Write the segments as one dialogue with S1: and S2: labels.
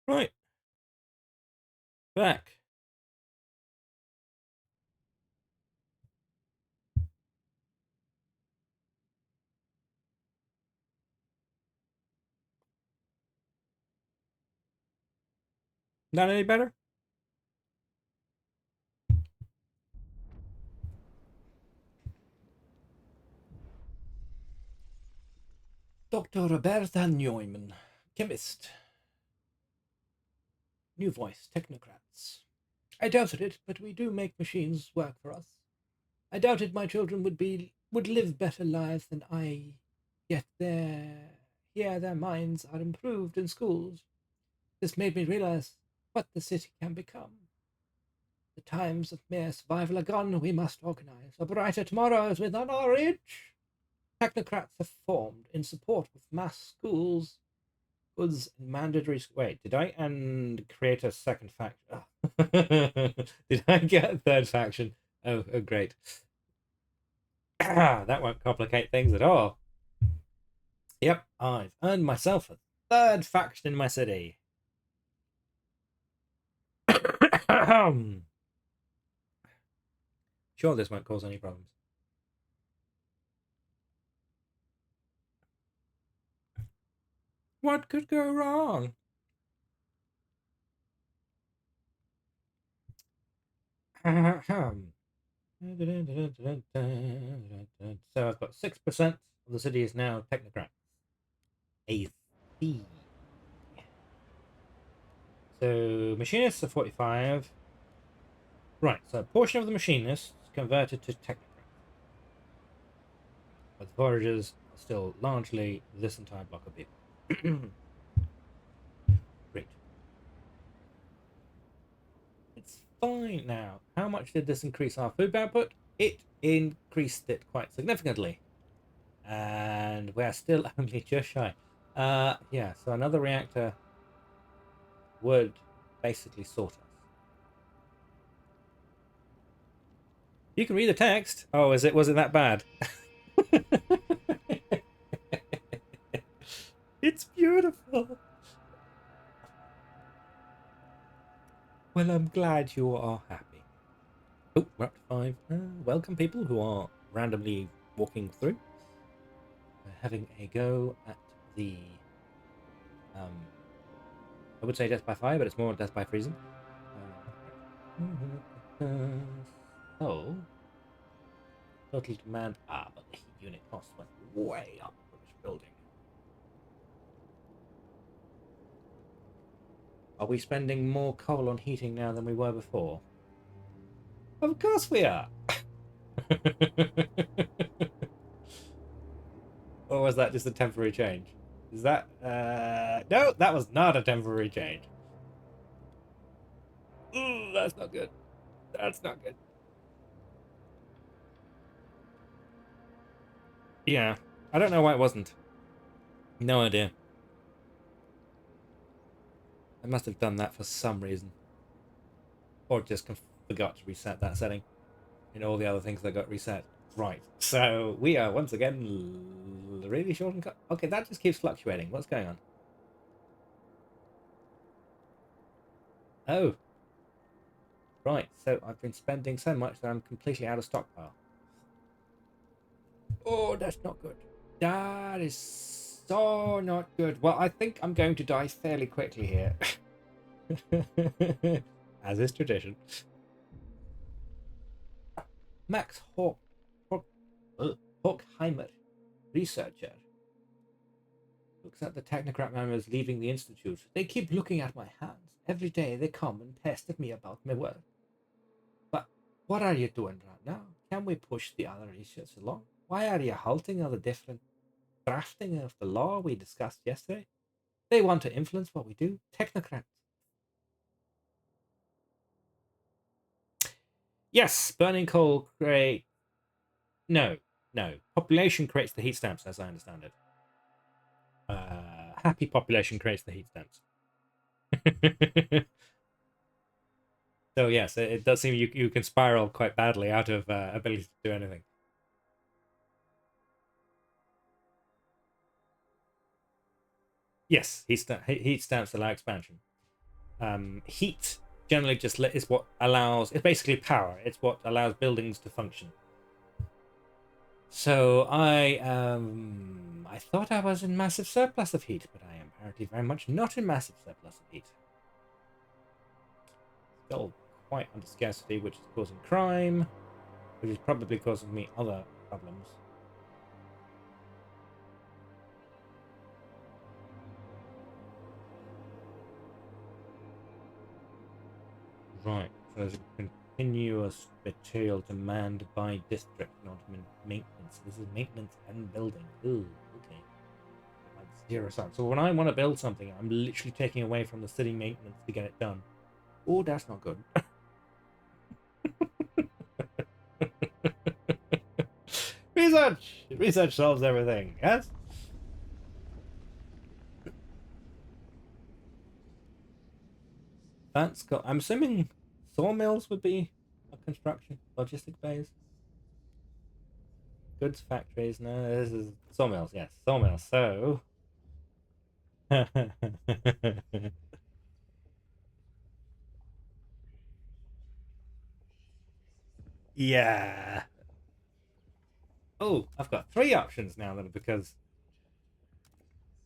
S1: Right, back. Not any better? Dr. Roberta Neumann, chemist. New voice, technocrats. I doubted it, but we do make machines work for us. I doubted my children would live better lives than I, yet their minds are improved in schools. This made me realize what the city can become. The times of mere survival are gone. We must organize. A brighter tomorrow is within our reach. Technocrats have formed in support of mass schools, goods, and mandatory. Wait, did I and create a second faction? Oh. Did I get a third faction? Oh, great. That won't complicate things at all. Yep, I've earned myself a third faction in my city. Sure, this won't cause any problems. What could go wrong? So I've got 6% of the city is now technocrat. A fee. So machinists are 45. Right, so a portion of the machinists converted to technocrats. But the foragers are still largely this entire block of people. Great. It's fine now. How much did this increase our food output? It increased it quite significantly. And we're still only just shy. Yeah, so another reactor would basically sort us. You can read the text. Oh, was it that bad? It's beautiful. Well, I'm glad you are happy. Oh, we're up to 5. Welcome, people who are randomly walking through. We're having a go at the. I would say death by fire, but it's more death by freezing. Oh, total demand. But the heat unit cost went way up for this building. Are we spending more coal on heating now than we were before? Of course we are. Or was that just a temporary change? Is that no, that was not a temporary change. Ooh, that's not good. That's not good. Yeah. I don't know why it wasn't. No idea. I must have done that for some reason. Or just forgot to reset that setting. And all the other things that got reset. Right. So we are once again really short and cut. Okay, that just keeps fluctuating. What's going on? Oh, right. So I've been spending so much that I'm completely out of stockpile. Oh, that's not good. That is so not good. Well, I think I'm going to die fairly quickly here. As is tradition. Max Horkheimer, researcher, looks at the technocrat members leaving the institute. They keep looking at my hands. Every day they come and pester me about my work. But what are you doing right now? Can we push the other issues along? Why are you halting on the different drafting of the law we discussed yesterday? They want to influence what we do. Technocrats. Yes, burning coal create. No, no. Population creates the heat stamps, as I understand it. Happy population creates the heat stamps. So yes, it does seem you can spiral quite badly out of ability to do anything. Yes, heat stamps allow expansion.
S2: heat generally just is what allows, it's basically power. It's what allows buildings to function. So I thought I was in massive surplus of heat, but I am apparently very much not in massive surplus of heat. Still quite under scarcity, which is causing crime, which is probably causing me other problems. Right, so there's a continuous material demand by district, not maintenance. This is maintenance and building. Ooh, okay. Like 0 cents. So when I want to build something, I'm literally taking away from the city maintenance to get it done. Oh, that's not good. Research solves everything. Yes. That's got. I'm assuming sawmills would be a construction logistic base. Goods factories. No, this is sawmills. Yes, sawmills. So. Yeah. Oh, I've got 3 options now then, because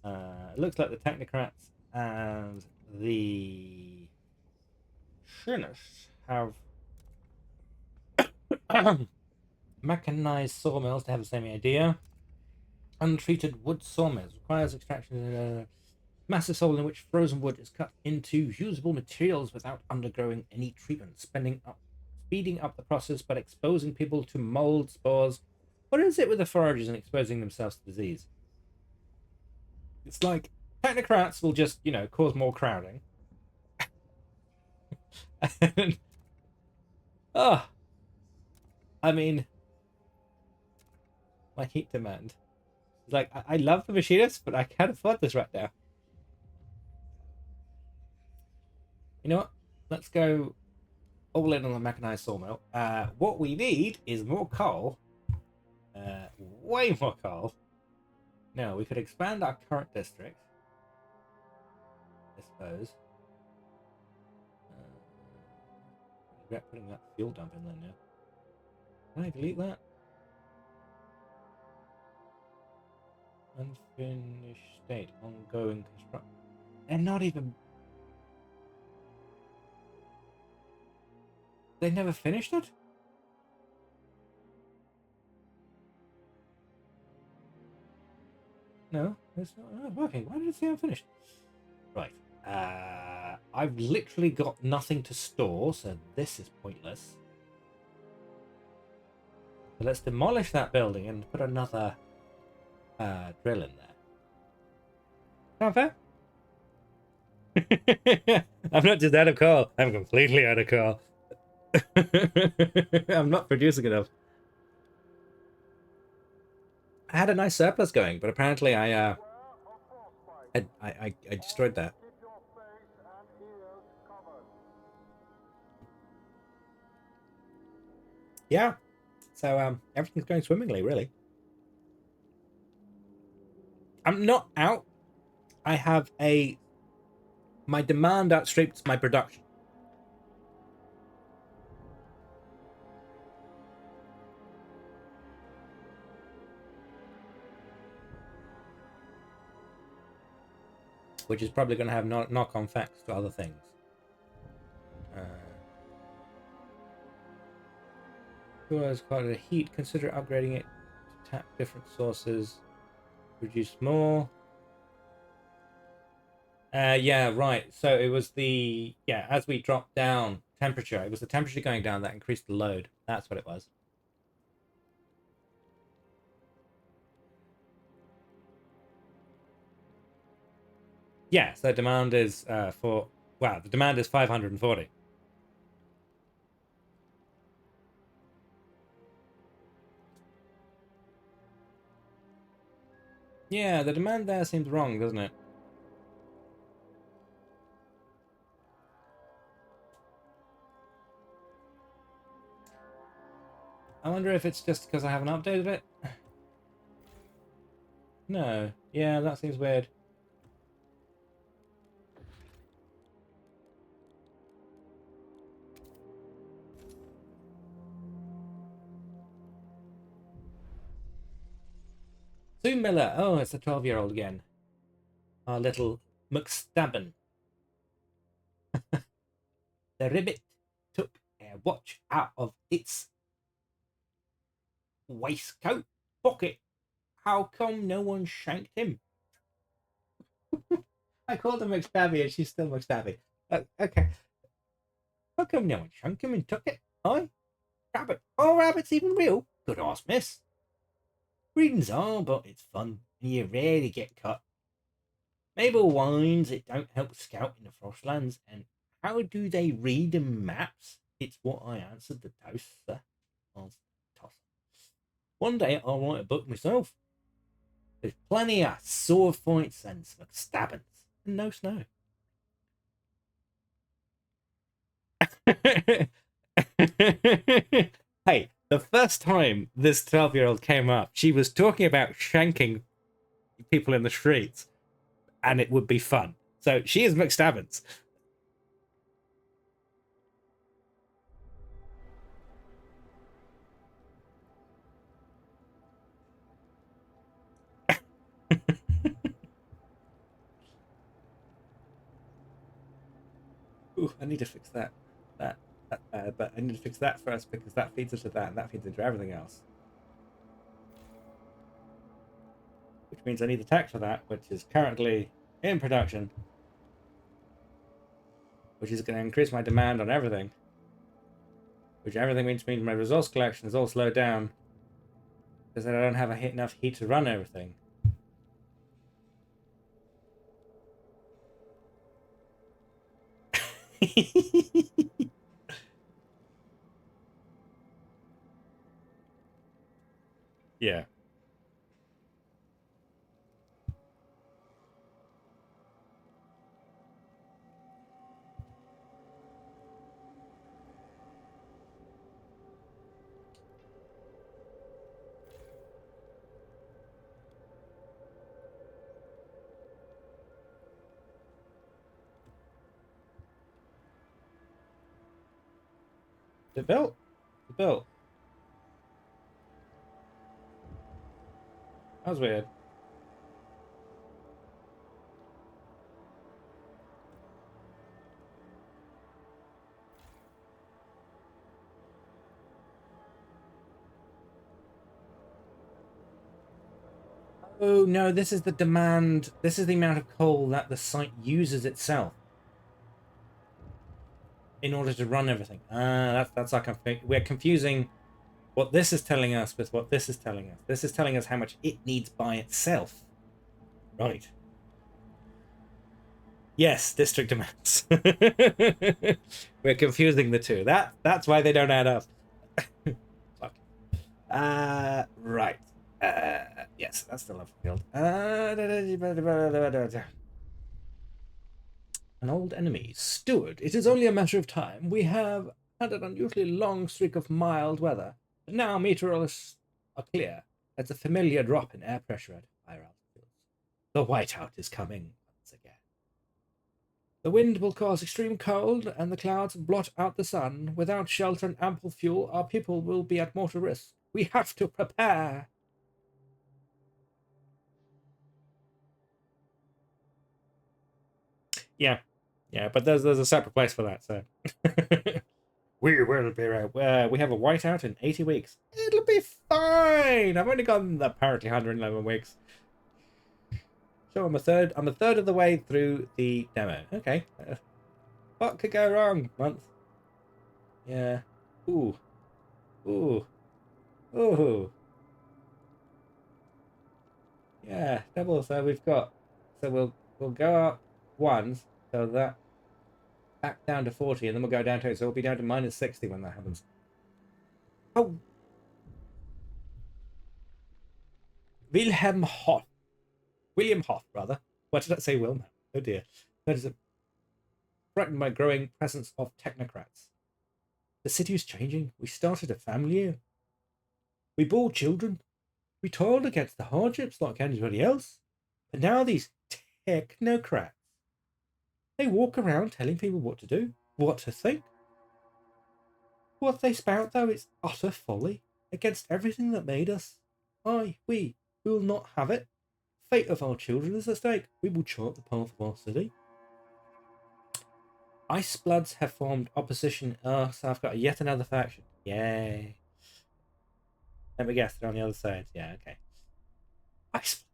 S2: it looks like the technocrats and the Shinists have mechanized sawmills to have the same idea. Untreated wood sawmills requires extraction of a massive saw in which frozen wood is cut into usable materials without undergoing any treatment, speeding up the process but exposing people to mold spores. What is it with the foragers and exposing themselves to disease? It's like technocrats will just, cause more crowding. And, oh, I mean, my heat demand. Like, I love the machinists, but I can't afford this right now. You know what? Let's go all in on the mechanized sawmill. What we need is more coal. Way more coal. Now, we could expand our current district, I suppose. Regret putting that fuel dump in there now. Can I delete that? Unfinished state. Ongoing construction. They're not even... They never finished it? No, it's not working. Why did it say unfinished? Right. I've literally got nothing to store, so this is pointless. So let's demolish that building and put another drill in there. Sound fair? I'm not just out of coal. I'm completely out of coal. I'm not producing enough. I had a nice surplus going, but apparently I destroyed that. Yeah. So everything's going swimmingly, really. I'm not out. I have my demand outstrips my production. Which is probably going to have knock-on effects to other things. Cooler is quite a heat. Consider upgrading it to tap different sources. Produce more. Yeah, right. So it was as we dropped down temperature, it was the temperature going down that increased the load. That's what it was. Yeah, so demand is the demand is 540. Yeah, the demand there seems wrong, doesn't it? I wonder if it's just because I haven't updated it. No. Yeah, that seems weird. Sue Miller. Oh, it's the 12-year-old again. Our little McStabben. The ribbit took a watch out of its waistcoat pocket. How come no one shanked him? I called her McStabby and she's still McStabby. Okay. How come no one shanked him and took it? I? Rabbit. Oh, rabbit's even real? Good ask, miss. Readings are, but it's fun, and you rarely get cut. Mabel whines it don't help scout in the Frostlands, and how do they read in maps? It's what I answered the toaster. One day I'll write a book myself. There's plenty of sword fights and stabbings, and no snow. Hey, the first time this 12-year-old came up, she was talking about shanking people in the streets, and it would be fun. So she is McStabbins. Ooh, I need to fix that. But I need to fix that first because that feeds into that, and that feeds into everything else. Which means I need the tax for that, which is currently in production, which is going to increase my demand on everything. Which everything means my resource collection is all slowed down because I don't have enough heat to run everything. Yeah. The built. The built. That was weird. Oh no, this is the demand. This is the amount of coal that the site uses itself in order to run everything. That's our we're confusing what this is telling us with what this is telling us. This is telling us how much it needs by itself. Right. Yes, district demands. We're confusing the two. That's why they don't add up. Fuck. Right. Yes, that's the love field. An old enemy. Steward, it is only a matter of time. We have had an unusually long streak of mild weather, but now meteorologists are clear. That's a familiar drop in air pressure at higher altitudes. The whiteout is coming once again. The wind will cause extreme cold, and the clouds blot out the sun. Without shelter and ample fuel, our people will be at mortal risk. We have to prepare. Yeah, yeah, but there's a separate place for that. So we will be we have a whiteout in 80 weeks. It'll be fine. I've only gone apparently 111 weeks. So I'm a third of the way through the demo. Okay. What could go wrong? Month. Yeah. Ooh. Ooh. Ooh. Yeah, double. So we'll go up once, so that back down to 40, and then we'll go down to it. So we'll be down to minus 60 when that happens. Oh, Wilhelm Hoff. William Hoff, brother. What did I say, Wilhelm? Oh dear. That is threatened by growing presence of technocrats. The city is changing. We started a family here. We bore children. We toiled against the hardships like anybody else. But now these technocrats, they walk around telling people what to do, what to think. What they spout, though, is utter folly against everything that made us. We We will not have it. Fate of our children is at stake. We will chart the path of our city. Ice Bloods have formed opposition. Oh, so I've got yet another faction. Yay. Let me guess, they're on the other side. Yeah, okay. Ice.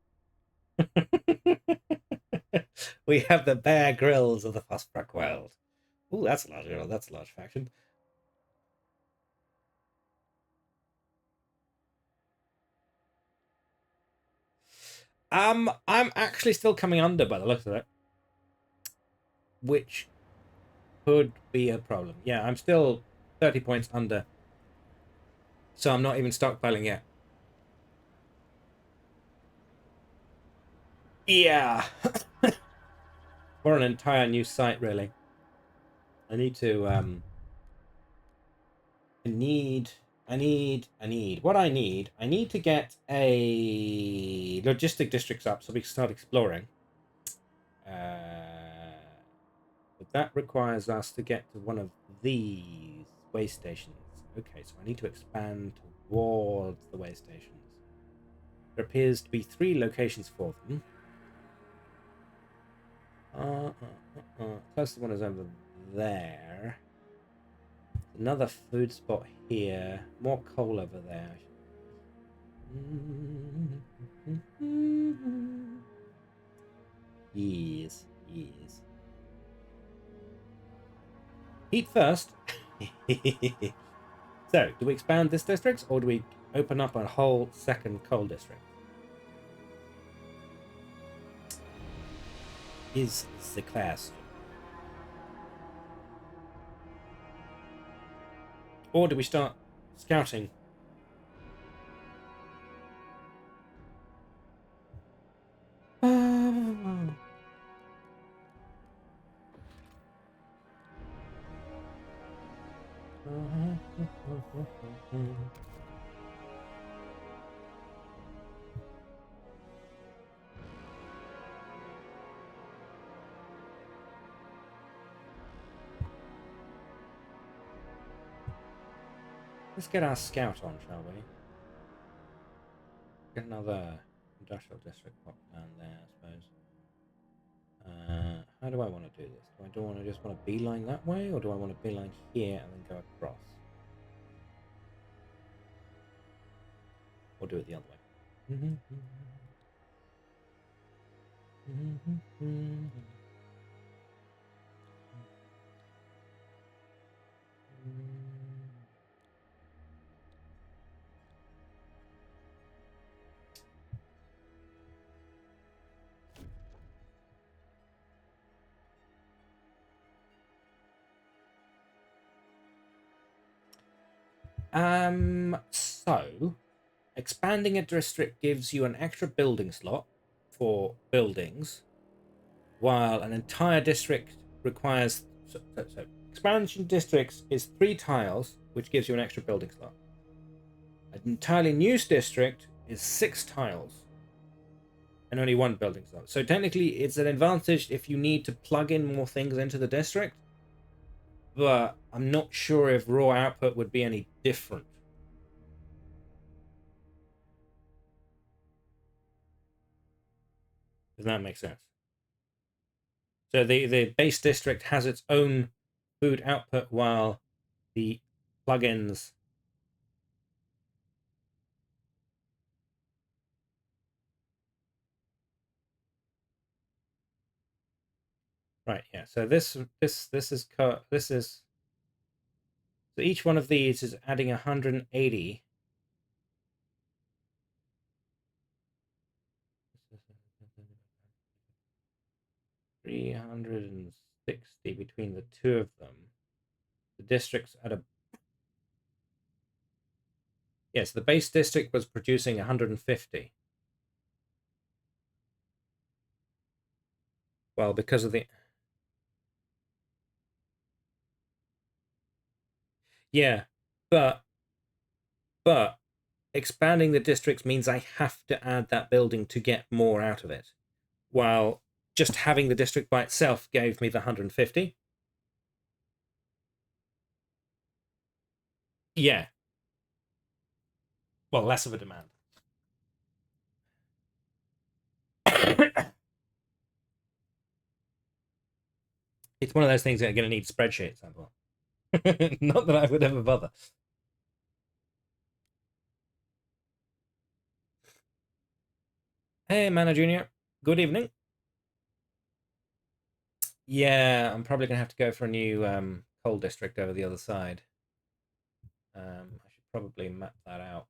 S2: We have the Bear Grylls of the Frostpunk world. Oh, that's a large. That's a large faction. I'm actually still coming under by the looks of it, which could be a problem. Yeah, I'm still 30 points under, so I'm not even stockpiling yet. Yeah, for an entire new site, really. I need to I need to get a logistic districts up so we can start exploring. But that requires us to get to one of these way stations. Okay, so I need to expand towards the way stations. There appears to be 3 locations for them. Closest one is over there. Another food spot here. More coal over there. Yes, yes. Eat first. So, do we expand this district or do we open up a whole second coal district? Is the question. Or do we start scouting? Let's get our scout on, shall we? Get another industrial district pop down there, I suppose. How do I want to do this? Do I want to just want to beeline that way, or do I want to beeline here and then go across? Or do it the other way? So expanding a district gives you an extra building slot for buildings, while an entire district requires so expansion districts is 3 tiles, which gives you an extra building slot. An entirely new district is 6 tiles and only 1 building slot. So technically, it's an advantage if you need to plug in more things into the district, but I'm not sure if raw output would be any different. Does that make sense? So the base district has its own food output while the plugins. Right, yeah. So this is so each one of these is adding 180. $360 between the 2 of them. The districts at a yes, the base district was producing 150. Well, because of the yeah, but but expanding the districts means I have to add that building to get more out of it. While just having the district by itself gave me the 150. Yeah. Well, less of a demand. It's one of those things that are going to need spreadsheets. Not that I would ever bother. Hey, Mana Junior. Good evening. Yeah, I'm probably going to have to go for a new coal district over the other side. I should probably map that out.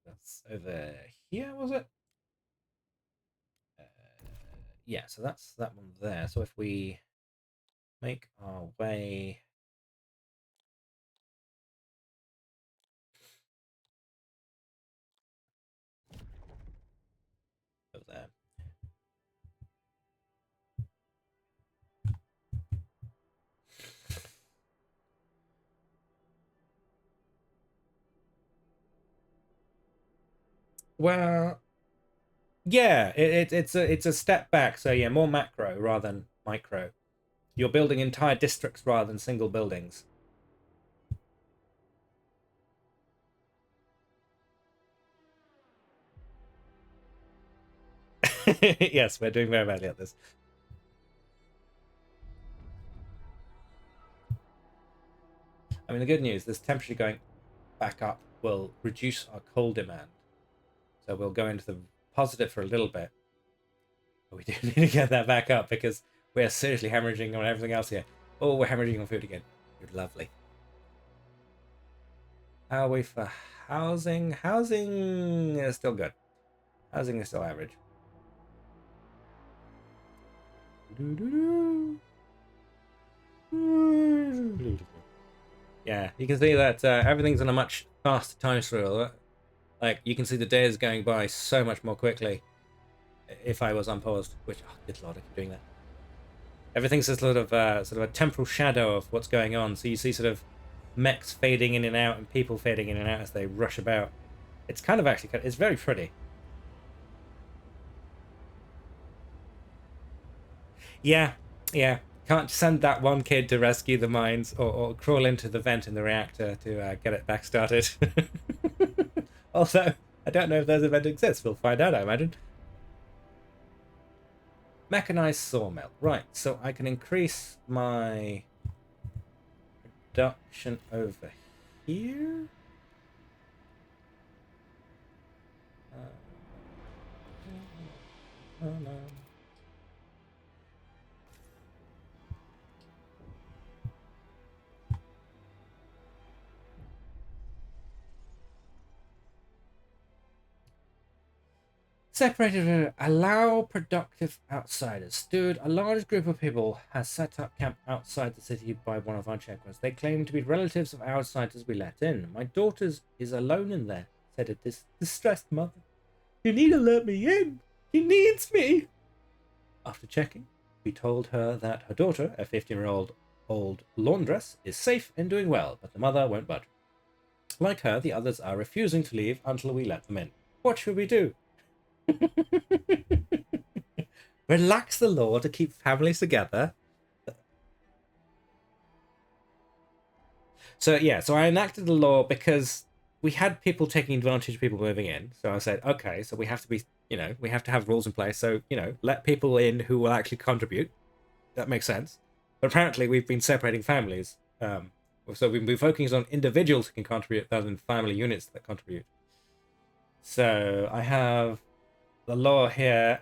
S2: That's over here, was it? Yeah, so that's that one there. So if we make our way over there. Well, yeah, it's a step back. So yeah, more macro rather than micro. You're building entire districts rather than single buildings. Yes, we're doing very badly at this. I mean, the good news, this temperature going back up will reduce our coal demand. So we'll go into the positive for a little bit. But we do need to get that back up because we're seriously hemorrhaging on everything else here. Oh, we're hemorrhaging on food again. You're lovely. How are we for housing? Housing is still good. Housing is still average. Yeah, you can see that everything's on a much faster time scale. Like, you can see the days going by so much more quickly if I was unpaused, which, oh, good lord, I keep doing that. Everything's a sort of a temporal shadow of what's going on. So you see sort of mechs fading in and out and people fading in and out as they rush about. It's kind of actually, it's very pretty. Yeah, yeah. Can't send that one kid to rescue the mines or crawl into the vent in the reactor to get it back started. Also, I don't know if those events exist. We'll find out, I imagine. Mechanized sawmill. Right, so I can increase my production over here. Oh no. Separated, allow productive outsiders. Dude, a large group of people has set up camp outside the city by one of our checkpoints. They claim to be relatives of outsiders we let in. My daughter is alone in there, said a distressed mother. You need to let me in. She needs me. After checking, we told her that her daughter, a 15-year-old old laundress, is safe and doing well, but the mother won't budge. Like her, the others are refusing to leave until we let them in. What should we do? Relax the law to keep families together. So yeah, so I enacted the law because we had people taking advantage of people moving in. So I said, okay, so we have to be, we have to have rules in place. So, let people in who will actually contribute. That makes sense. But apparently we've been separating families. So we've been focusing on individuals who can contribute rather than family units that contribute. So I have the law here.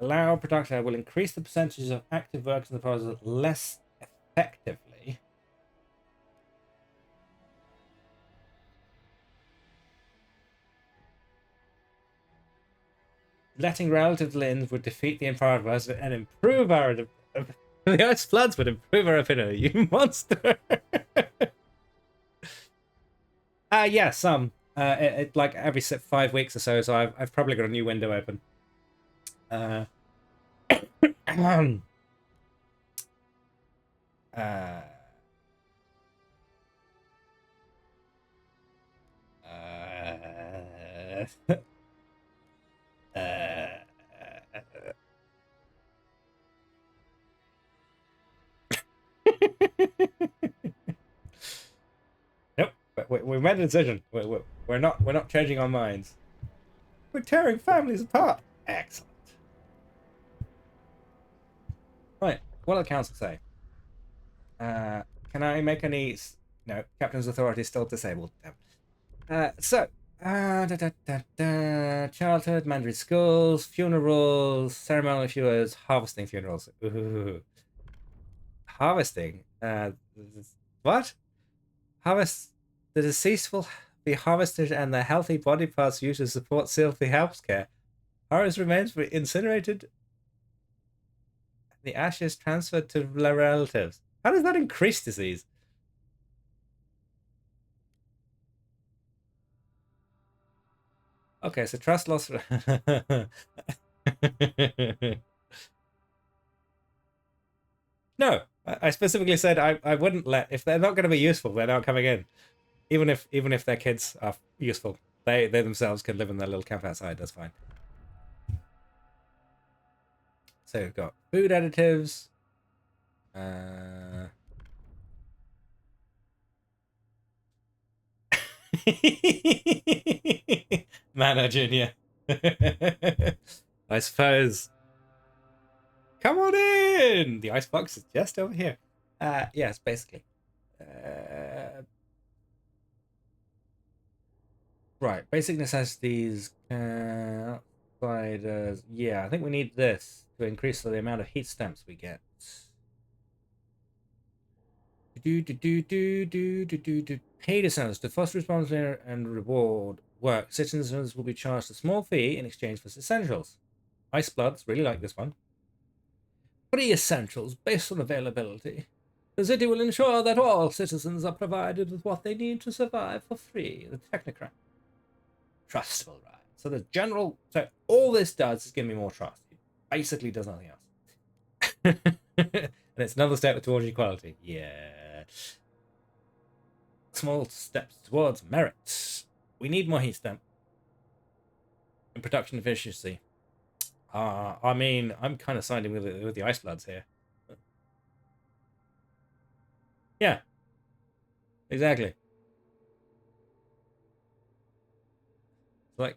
S2: Allow production will increase the percentage of active workers in the process less effectively. Letting relative in would defeat the environment and improve our. The ice floods would improve our opinion. You monster! Yeah, some. It like every 5 weeks or so. So I've probably got a new window open. Uh, uh, Nope. We made a decision. We're not changing our minds. We're tearing families apart. Excellent. Right. What do the council say? Can I make any? No, captain's authority is still disabled. Damn. Childhood, mandatory schools, funerals, ceremonial viewers, harvesting funerals. Ooh. Harvesting? What? Harvest. The deceased will be harvested and their healthy body parts used to support healthy healthcare. Harvest remains were incinerated. The ashes transferred to their relatives. How does that increase disease? Okay, so trust loss. No, I specifically said I wouldn't let, if they're not going to be useful, they're not coming in. Even if their kids are useful, they themselves can live in their little camp outside. That's fine. So we've got food additives. Mana Junior. I suppose. Come on in. The icebox is just over here. Yes, basically. Right, basic necessities. Sliders. Yeah, I think we need this to increase the amount of heat stamps we get. Paid essentials to foster responsibility and reward work. Citizens will be charged a small fee in exchange for essentials. Ice Bloods really like this one. Free essentials based on availability. The city will ensure that all citizens are provided with what they need to survive for free. The technocrat. Trustful, right? So the general. So all this does is give me more trust. It basically does nothing else. And it's another step towards equality. Yeah. Small steps towards merit. We need more heat stamp. And production efficiency. I mean, I'm kind of siding with the Ice Bloods here. Yeah. Exactly. Like,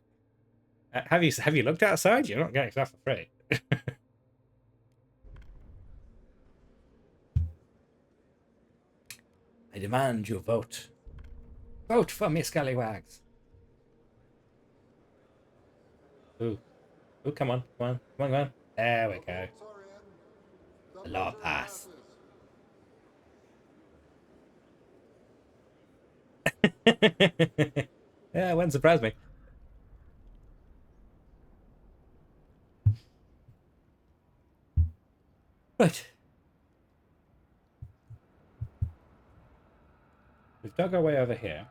S2: have you looked outside? You're not getting stuff for free. I demand your vote. Vote for me, scallywags. Ooh. Ooh, come on. Come on. Come on, come on. There we go. The law passed. Yeah, it wouldn't surprise me. Right. We've dug our way over here.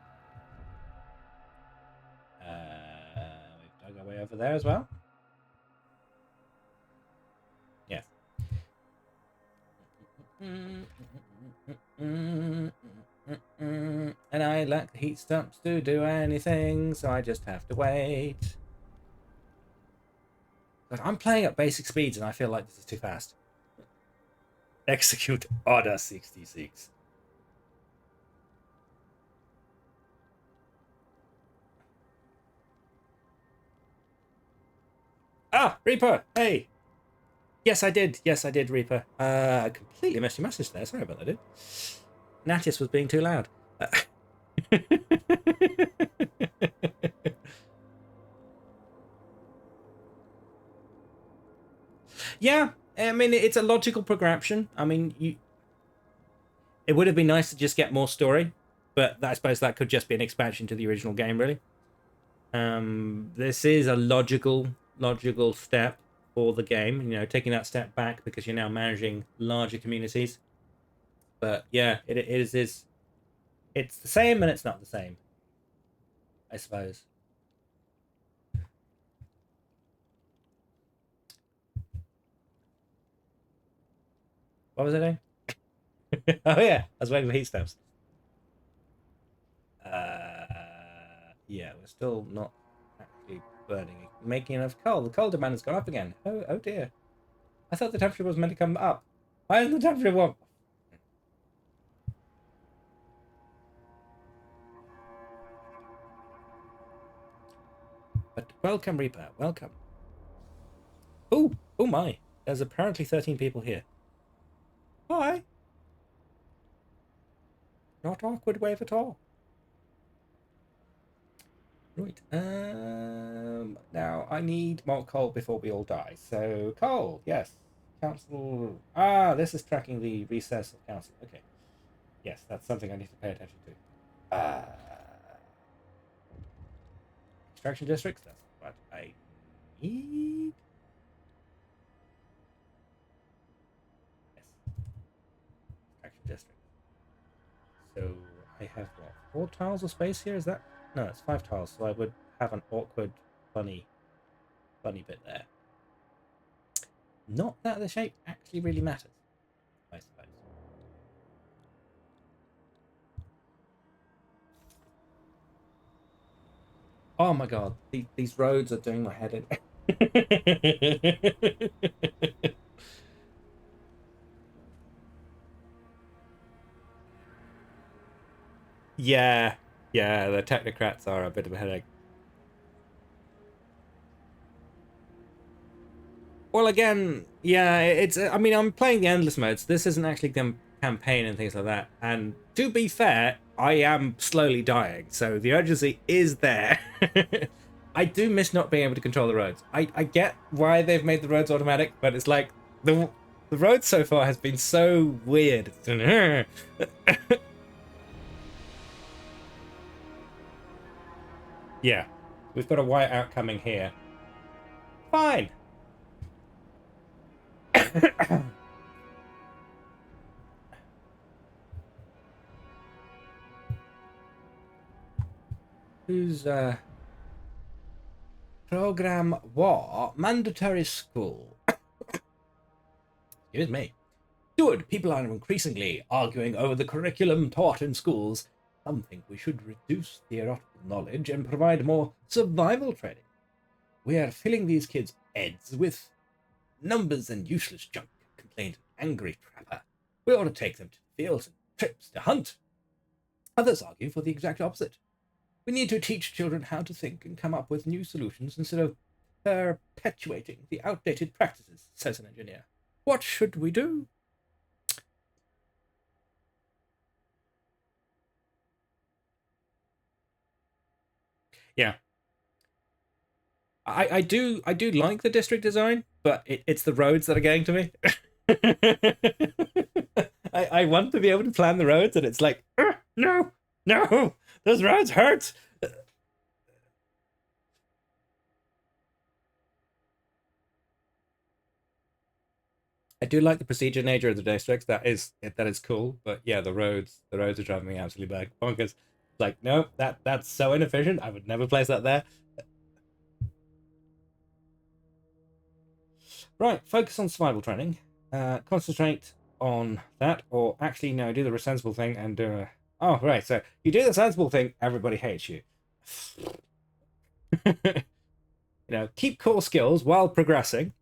S2: We've dug our way over there as well. Yes. And I lack the heat stumps to do anything, so I just have to wait. But I'm playing at basic speeds, and I feel like this is too fast. Execute Order 66. Ah, Reaper! Hey! Yes, I did. Yes, I did, Reaper. I completely missed your message there. Sorry about that, dude. Natis was being too loud. Yeah, I mean, it's a logical progression. I mean, it would have been nice to just get more story, but I suppose that could just be an expansion to the original game, really. This is a logical step for the game. You know, taking that step back because you're now managing larger communities. But yeah, it is. It's the same and it's not the same, I suppose. What was I doing? Oh yeah, I was waiting for heat stamps. Yeah, we're still not actually burning, making enough coal. The coal demand has gone up again. Oh dear. I thought the temperature was meant to come up. Why is the temperature what? But welcome, Reaper. Welcome. Oh my. There's apparently 13 people here. Hi. Not awkward wave at all. Right. Now I need more coal before we all die. So coal, yes. Council. Ah, this is tracking the recess of council. Okay. Yes, that's something I need to pay attention to. Extraction districts. That's what I need. Yes. Extraction district. So I have what? 4 tiles of space here. Is that? No, it's 5 tiles. So I would have an awkward, funny bit there. Not that the shape actually really matters, I suppose. Oh my god, these roads are doing my head in. Yeah, yeah, the technocrats are a bit of a headache. Well, again, yeah, it's. I mean, I'm playing the endless modes. This isn't actually the campaign and things like that. And to be fair, I am slowly dying, so the urgency is there. I do miss not being able to control the roads. I get why they've made the roads automatic, but it's like the road so far has been so weird. Yeah, we've got a whiteout coming here. Fine. Who's program what? Mandatory school. Excuse me. Good. People are increasingly arguing over the curriculum taught in schools. Some think we should reduce theoretical knowledge and provide more survival training. We are filling these kids' heads with numbers and useless junk, complained an angry trapper. We ought to take them to the fields and trips to hunt. Others argue for the exact opposite. We need to teach children how to think and come up with new solutions instead of perpetuating the outdated practices, says an engineer. What should we do? Yeah, I do like the district design, but it's the roads that are getting to me. I want to be able to plan the roads, and it's like, no, no, those roads hurt. I do like the procedure nature of the districts. That is cool. But yeah, the roads are driving me absolutely back bonkers. Like, no, that's so inefficient. I would never place that there. Right, focus on survival training. Concentrate on that, or actually no, do the sensible thing and do a. Oh right, so you do the sensible thing, everybody hates you. Keep core skills while progressing.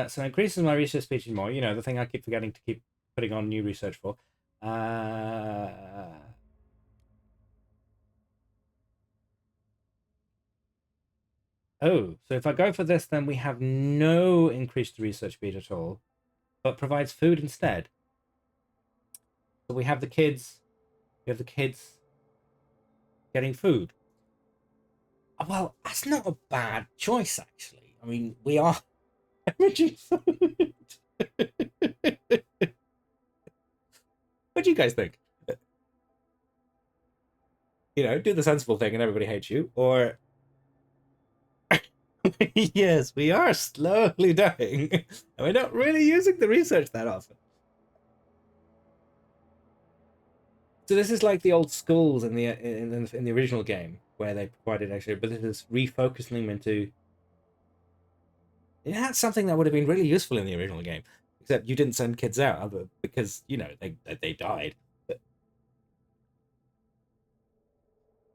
S2: So increases my research speed more. The thing I keep forgetting to keep putting on new research for. Oh, so if I go for this, then we have no increased research speed at all, but provides food instead. So we have the kids. We have the kids getting food. Well, that's not a bad choice, actually. I mean, we are hemorrhaging food. What do you guys think? Do the sensible thing and everybody hates you, or yes, we are slowly dying, and we're not really using the research that often. So this is like the old schools in the original game where they provided actually, but this is refocusing them into. Yeah, that's something that would have been really useful in the original game, except you didn't send kids out because they died. But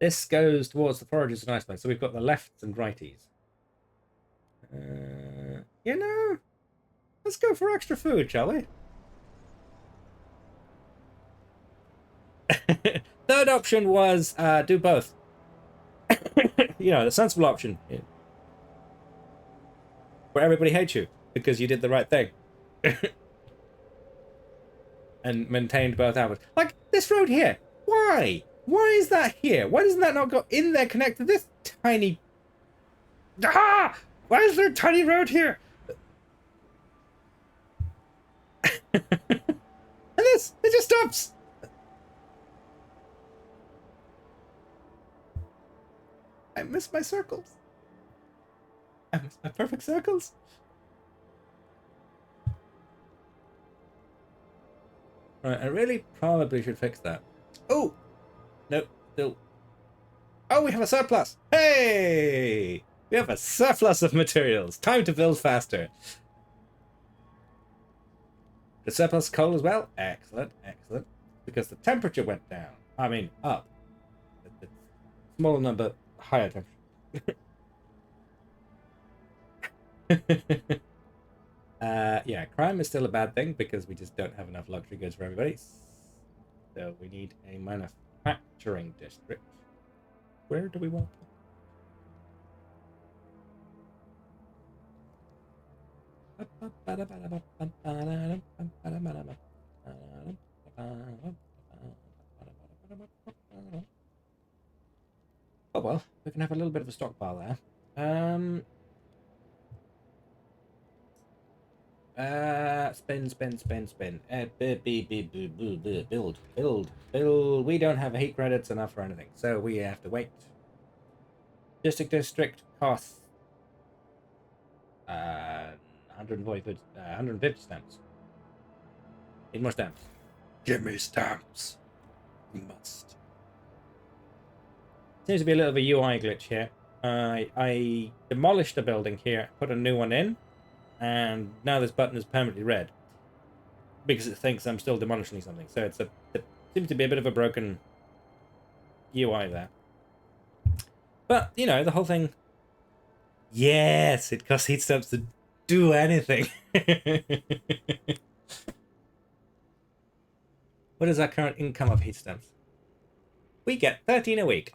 S2: this goes towards the foragers and icebergs, so we've got the lefts and righties. Let's go for extra food, shall we? Third option was do both. The sensible option. where everybody hates you because you did the right thing and maintained both outwards. Like this road here. Why? Why is that here? Why doesn't that not go in there connected this tiny... Ah! Why is there a tiny road here? And this, it just stops. I miss my circles. I miss my perfect circles. Right, I really probably should fix that. Oh! No, still. Oh, we have a surplus! Hey! We have a surplus of materials. Time to build faster. The surplus coal as well? Excellent, excellent. Because the temperature went down. I mean, up. It's smaller number, higher temperature. Yeah, crime is still a bad thing because we just don't have enough luxury goods for everybody. So we need a manufacturing district. Where do we want them? Oh well, we can have a little bit of a stockpile there. Spin. Build. We don't have heat credits enough for anything, so we have to wait. District costs 150 stamps. Need more stamps. Give me stamps. You must. Seems to be a little of a UI glitch here. I demolished a building here, put a new one in, and now this button is permanently red because it thinks I'm still demolishing something. So it seems to be a bit of a broken UI there. But you know, the whole thing. Yes, it costs heat stamps to do anything. What is our current income of heat stamps? We get 13 a week.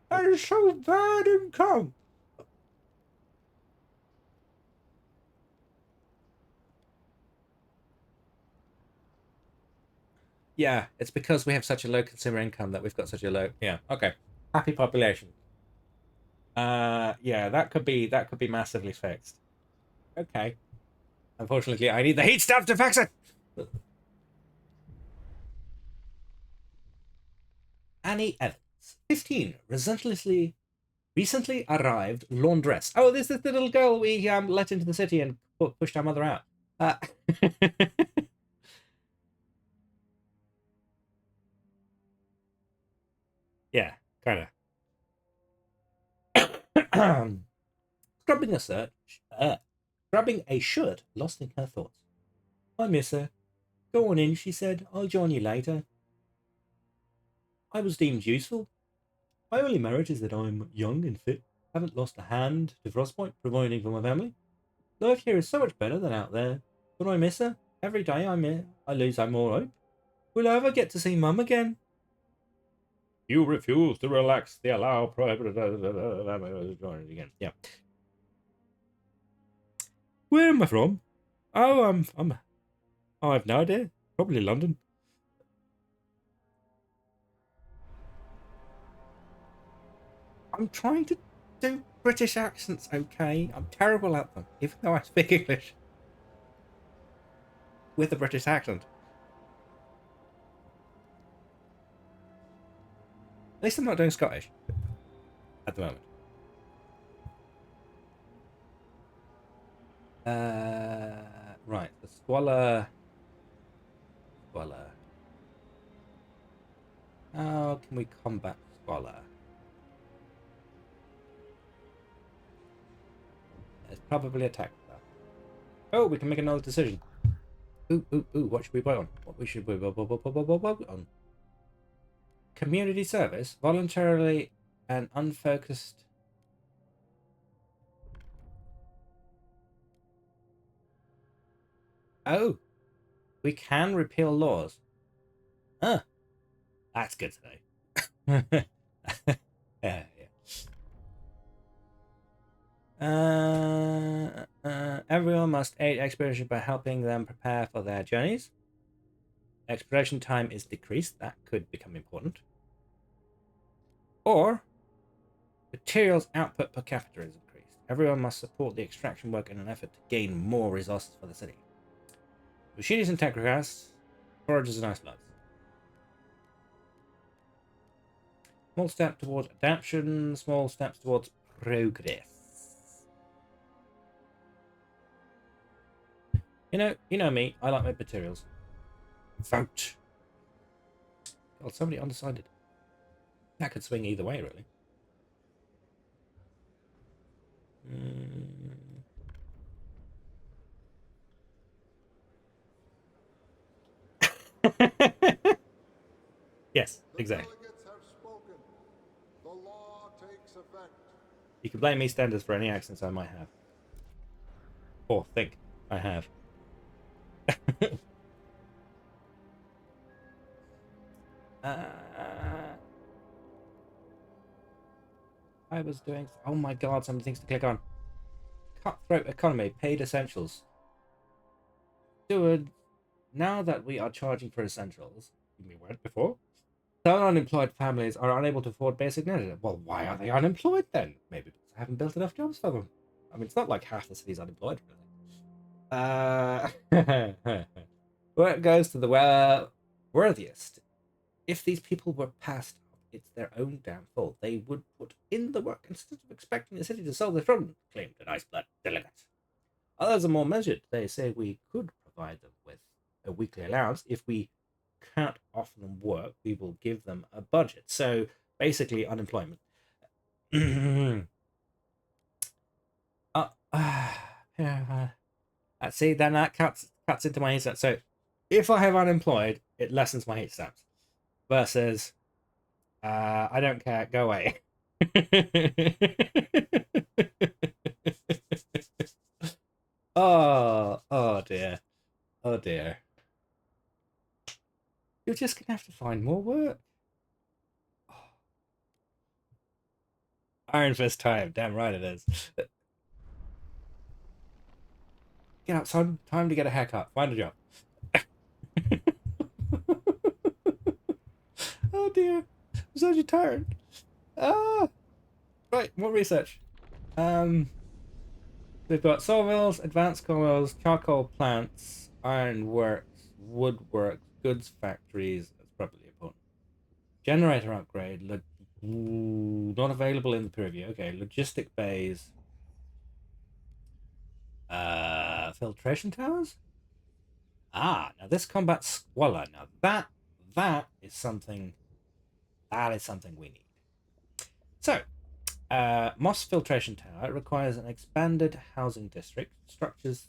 S2: That is so bad income. Yeah, it's because we have such a low consumer income that we've got such a low... Yeah, okay. Happy population. Yeah, that could be massively fixed. Okay. Unfortunately, I need the heat stamp to fix it! Annie Evans, 15, recently arrived laundress. Oh, this is the little girl we let into the city and pushed our mother out. Yeah, kind of. Scrubbing a shirt lost in her thoughts. I miss her. Go on in, she said. I'll join you later. I was deemed useful. My only merit is that I'm young and fit, haven't lost a hand to frostbite, providing for my family. Life here is so much better than out there, but I miss her. Every day I lose more hope. Will I ever get to see Mum again? You refuse to relax the allow private again. Yeah. Where am I from? Oh, I have no idea. Probably London. I'm trying to do British accents, okay? I'm terrible at them, even though I speak English with a British accent. At least I'm not doing Scottish at the moment. Right, the Squalor. How can we combat Squalor? It's probably attack that. Oh, we can make another decision. Ooh, what should we buy on? What should we buy on? Community service, voluntarily and unfocused. Oh, we can repeal laws. Huh. That's good to know. Yeah. Everyone must aid exploration by helping them prepare for their journeys. Exploration time is decreased. That could become important. Or materials output per capita is increased. Everyone must support the extraction work in an effort to gain more resources for the city. Machinists and technocrats, foragers and ice bloods. Small step towards adaptation, small steps towards progress. You know me. I like my materials. Vote. God, somebody undecided. That could swing either way, really. Yes, exactly.
S3: The delegates have spoken. The law takes effect.
S2: You can blame me, Standards, for any accents I might have. Or think I have. I was doing... Oh my god, so many things to click on. Cutthroat economy, paid essentials. Steward, now that we are charging for essentials, we weren't before, some unemployed families are unable to afford basic needs. Well, why are they unemployed then? Maybe because I haven't built enough jobs for them. I mean, it's not like half the city's unemployed, really. Where goes to the worthiest. If these people were passed up, it's their own damn fault. They would put in the work instead of expecting the city to solve their problem, claimed an ice blood delegate. Others are more measured. They say we could provide them with a weekly allowance. If we can't offer them work, we will give them a budget. So basically, unemployment. See, then that cuts into my heat stamps. So if I have unemployed, it lessens my heat stamps. Versus, I don't care, go away. Oh dear. Oh dear. You're just gonna have to find more work. Oh. Iron Fist time. Damn right it is. Get up, son. Time to get a haircut. Find a job. Oh dear. I'm so tired. Ah. Right, more research. We've got sawmills, advanced sawmills, charcoal plants, ironworks, woodworks, goods factories. That's probably important. Generator upgrade. Not available in the preview. Okay, logistic bays. Filtration towers. Ah, now this combats squalor. Now that is something. That is something we need. So, Moss Filtration Tower requires an expanded housing district, structures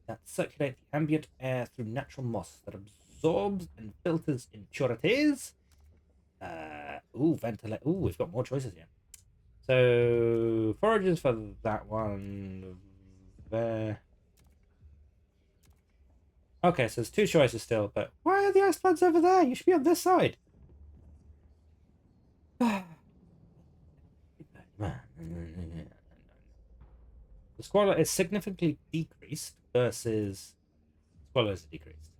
S2: that circulate the ambient air through natural moss that absorbs and filters impurities. Ventilate. Ooh, we've got more choices here. So, forages for that one. There. Okay, so there's two choices still, but why are the ice floods over there? You should be on this side. The squalor is significantly decreased versus squalor is decreased.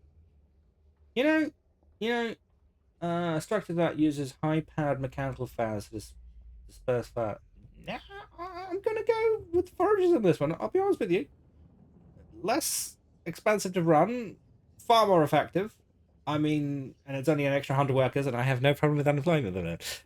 S2: A structure that uses high-powered mechanical fans to disperse fire. Nah, I'm gonna go with forages on this one. I'll be honest with you. Less expensive to run, far more effective. I mean, and it's only an extra 100 workers, and I have no problem with unemployment of it.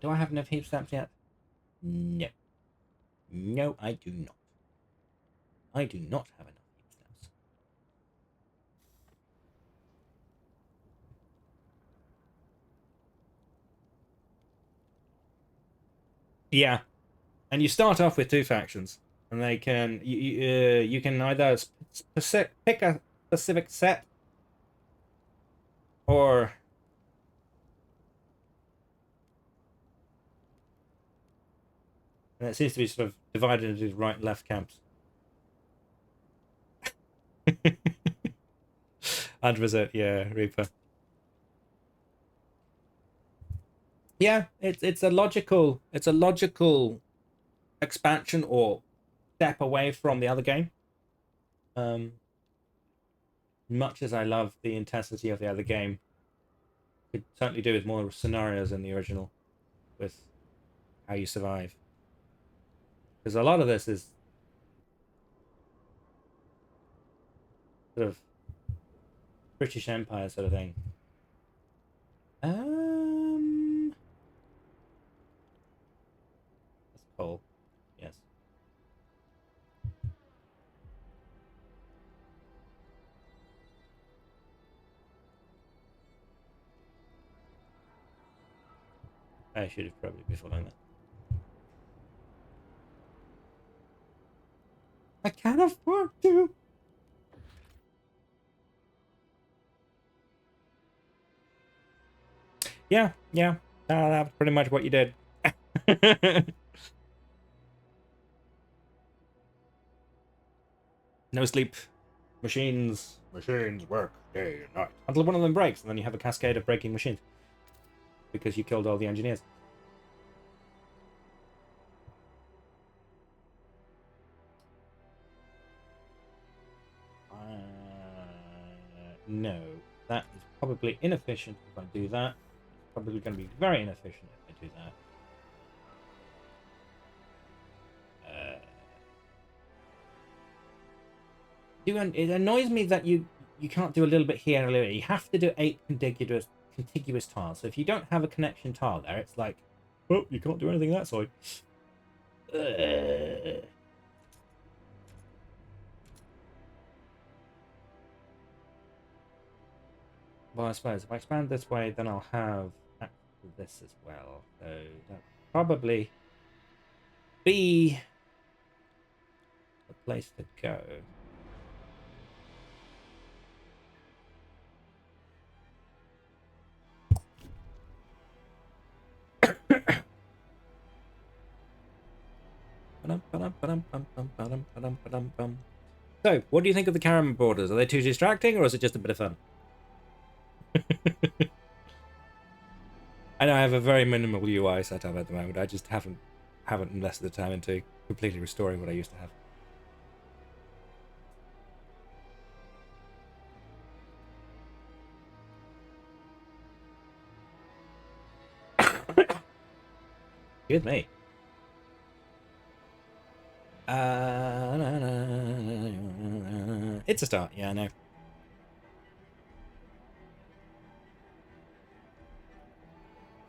S2: Do I have enough heat stamps yet? No. No, I do not. I do not have enough heat stamps. Yeah, and you start off with two factions, and they can you can either pick a specific set, or And it seems to be sort of divided into right and left camps. 100%, yeah, Reaper. Yeah, it's a logical expansion or step away from the other game. Much as I love the intensity of the other game, could certainly do with more scenarios in the original, with how you survive. Because a lot of this is sort of British Empire sort of thing. That's coal. Yes. I should have probably been following that. I can't afford to. Yeah. That's pretty much what you did. No sleep. Machines work day and night. Until one of them breaks, and then you have a cascade of breaking machines. Because you killed all the engineers. No. That is probably inefficient if I do that. It's probably going to be very inefficient if I do that. It annoys me that you can't do a little bit here and a little bit. You have to do 8 contiguous tiles. So if you don't have a connection tile there, it's like, oh, you can't do anything that side. Well, I suppose if I expand this way, then I'll have access to this as well. So that'll probably be the place to go. So, what do you think of the camera borders? Are they too distracting, or is it just a bit of fun? I know I have a very minimal UI setup at the moment. I just haven't invested the time into completely restoring what I used to have. Excuse me. It's a start. Yeah, I know.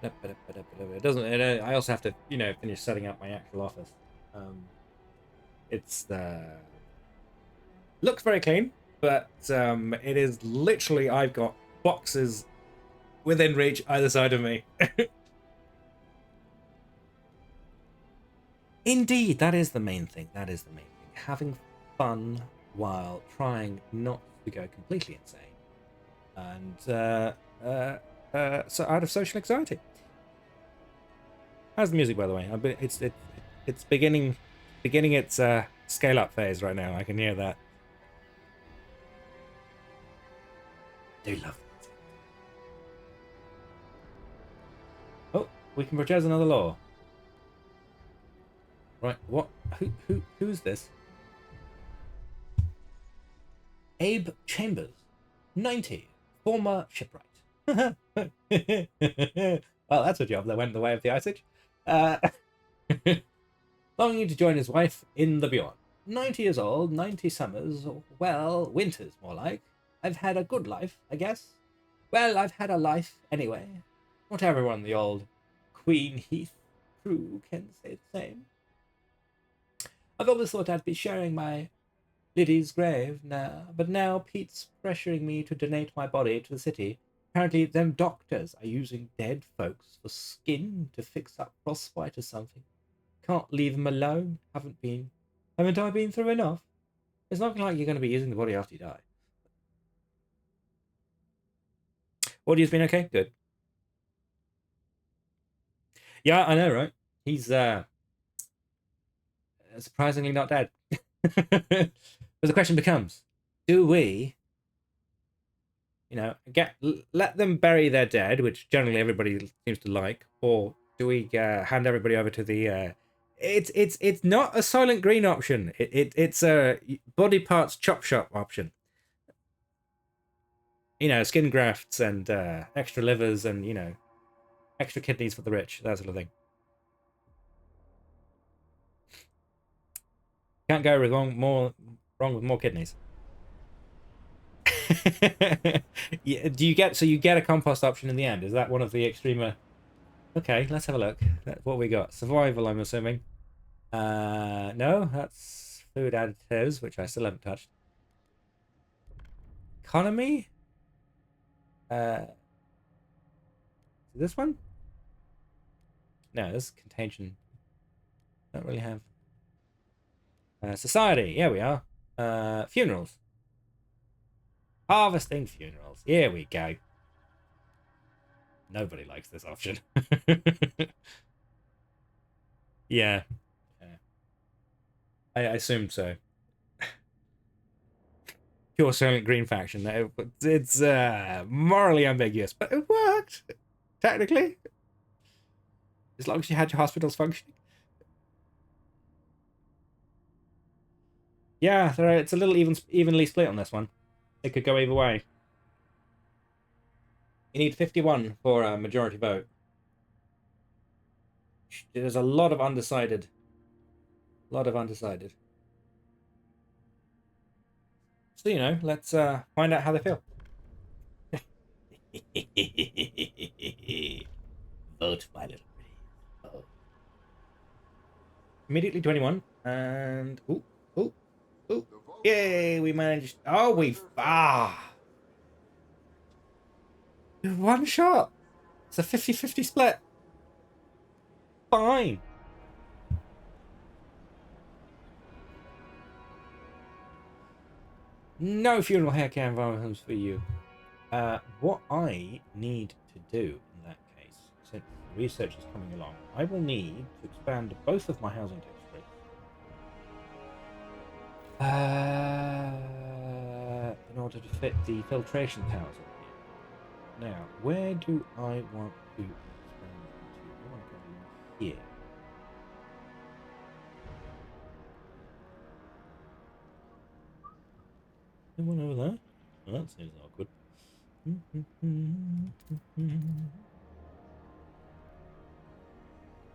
S2: It doesn't. I also have to, finish setting up my actual office. It's looks very clean, but it is literally I've got boxes within reach either side of me. Indeed, that is the main thing. Having fun while trying not to go completely insane, and so out of social anxiety. How's the music, by the way? It's beginning its scale up phase right now. I can hear that. Do love it. Oh, we can propose another law. Right, what? Who's this? Abe Chambers, 90, former shipwright. Well, that's a job that went the way of the Ice Age. Longing to join his wife in the beyond. 90 years old, 90 summers, well, winters more like. I've had a good life, I guess. Well, I've had a life anyway. Not everyone in the old Queen Heath crew can say the same. I've always thought I'd be sharing my Liddy's grave now, but now Pete's pressuring me to donate my body to the city. Apparently, them doctors are using dead folks for skin to fix up frostbite or something. Can't leave them alone. Haven't I been through enough? It's not like you're going to be using the body after you die. Audio's been okay? Good. Yeah, I know, right? He's surprisingly not dead. But the question becomes, do we, let them bury their dead, which generally everybody seems to like, or do we hand everybody over to the it's not a Silent Green option. It's a body parts chop shop option. Skin grafts and extra livers and extra kidneys for the rich, that sort of thing. Can't go wrong with more kidneys. Yeah, you get a compost option in the end? Is that one of the extremer? Okay, let's have a look. What we got? Survival, I'm assuming. No, that's food additives, which I still haven't touched. Economy? This one? No, this is contagion. Don't really have. Society, here we are. Funerals. Harvesting funerals. Here we go. Nobody likes this option. Yeah. I assumed so. Pure Silent Green faction. It's morally ambiguous, but it worked. Technically. As long as you had your hospitals functioning. Yeah, it's a little evenly split on this one. It could go either way. You need 51 for a majority vote. There's a lot of undecided. So, let's find out how they feel. Vote, my little pretty. Vote. Immediately 21. And... Ooh. Yay, we managed... Oh, one shot. It's a 50-50 split. Fine. No funeral haircare environments for you. What I need to do in that case, since research is coming along, I will need to expand both of my housing districts. In order to fit the filtration towers up here. Now, where do I want to expand into? I want to go here. Anyone over there? Well, that seems awkward.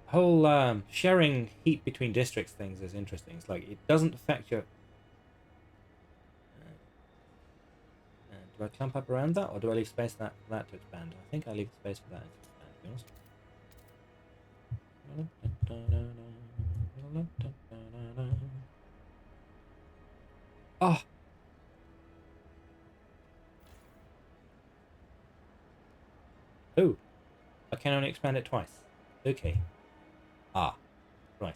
S2: Whole sharing heat between districts things is interesting. It's like it doesn't affect your. Do I clump up around that, or do I leave space for that to expand? I think I leave space for that to expand. To be honest. Oh. Oh. I can only expand it twice. Okay. Ah. Right.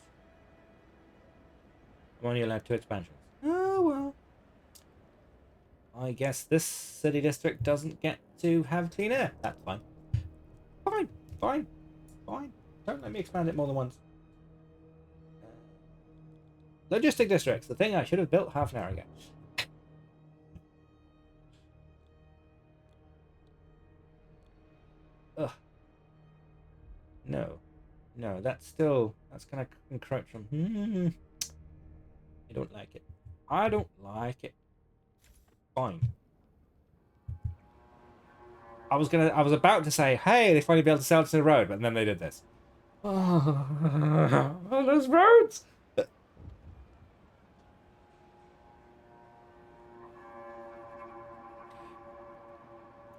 S2: I'm only allowed 2 expansions. Oh, well. I guess this city district doesn't get to have clean air. That's fine. Fine. Don't let me expand it more than once. Logistic districts. The thing I should have built half an hour ago. Ugh. No, that's gonna encroach on. I don't like it. Fine. I was about to say, hey, they finally built a sell to the road, but then they did this. Oh, those roads.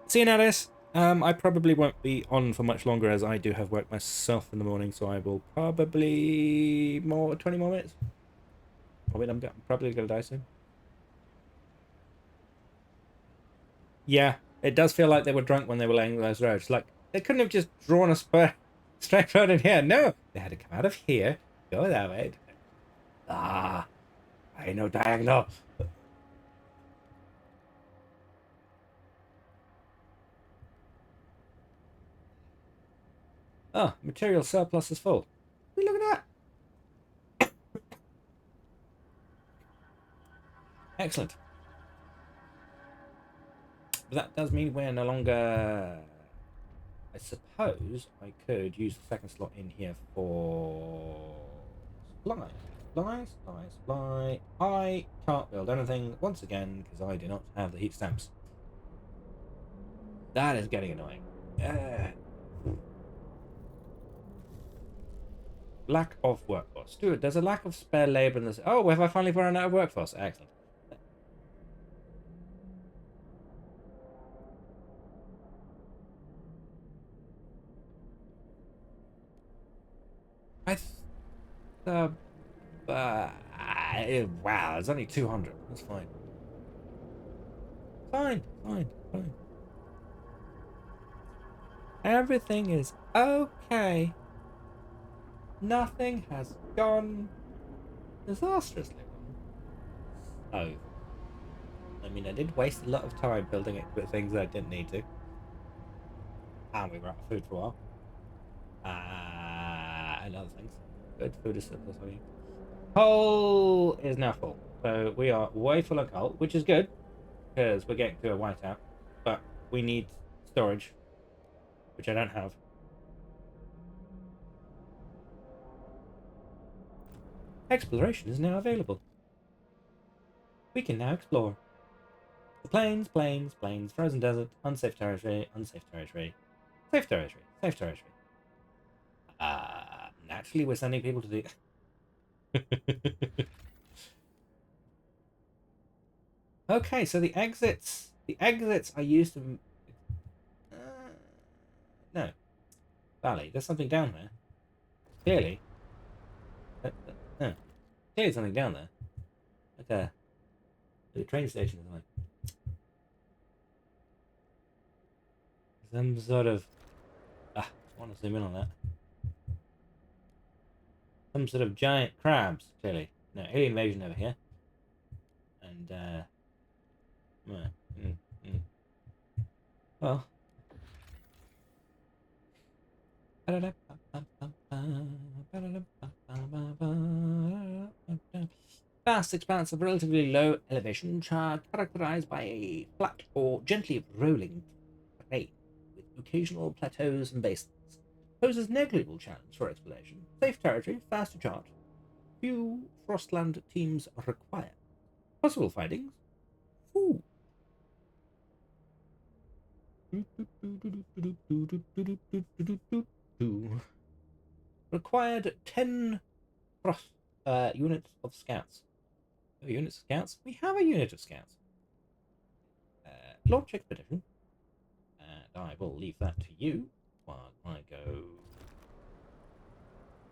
S2: See you now, Alice. I probably won't be on for much longer as I do have work myself in the morning, so I will probably 20 more minutes. I'm probably gonna die soon. Yeah, it does feel like they were drunk when they were laying those roads. Like, they couldn't have just drawn a straight road in here. No, they had to come out of here, go that way. I know diagonal. Oh, material surplus is full. Look at that. Excellent. But that does mean we're no longer... I suppose I could use the second slot in here for supply. Supply. I can't build anything once again because I do not have the heat stamps. That is getting annoying. Lack of workforce. Dude, there's a lack of spare labor in this. Oh, have I finally run out of workforce? Excellent. Wow, it's only 200. That's fine. Fine. Everything is okay. Nothing has gone disastrously wrong. Oh. I mean, I did waste a lot of time building it with things that I didn't need to. And we were out of food for a while. And other things. Good food is surplus, I mean. Coal is now full. So we are way full of coal, which is good. Because we're getting to a whiteout. But we need storage. Which I don't have. Exploration is now available. We can now explore. The plains, frozen desert, unsafe territory, safe territory. Naturally we're sending people to the... Okay, so the exits are used to... no. Valley, there's something down there. Clearly. No. Clearly something down there. Like a train station or something. Some sort of... I want to zoom in on that. Some sort of giant crabs, clearly. No, alien invasion over here. And, well. Vast expanse of relatively low elevation, characterized by a flat or gently rolling terrain with occasional plateaus and basins, poses negligible challenge for exploration. Safe territory, fast to chart. Few Frostland teams required. Possible findings. Ooh. Required 10 frost units of scouts. Oh, units of scouts? We have a unit of scouts. Launch expedition. And I will leave that to you while I go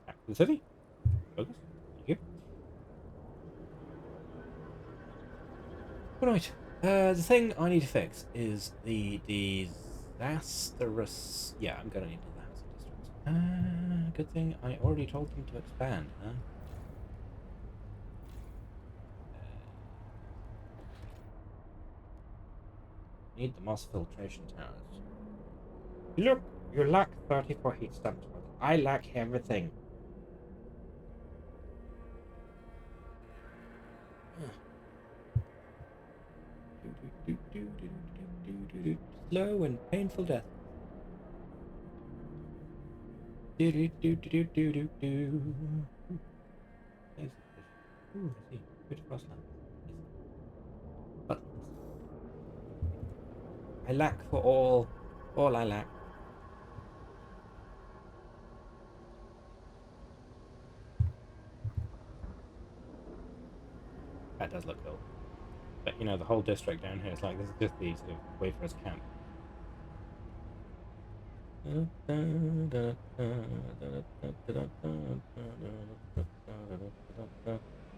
S2: back to the city. Focus. Thank you. Right. The thing I need to fix is the disastrous... Yeah, I'm going to need the housing districts. Good thing I already told them to expand, huh? Need the moss filtration towers. Look, you lack 34 heat stamps, but I lack everything. Slow and painful death. Ooh, I see. Good Frostland. Buttons. I lack for all I lack. That does look cool. But you know, the whole district down here is like, this is just the sort of wayfarers camp.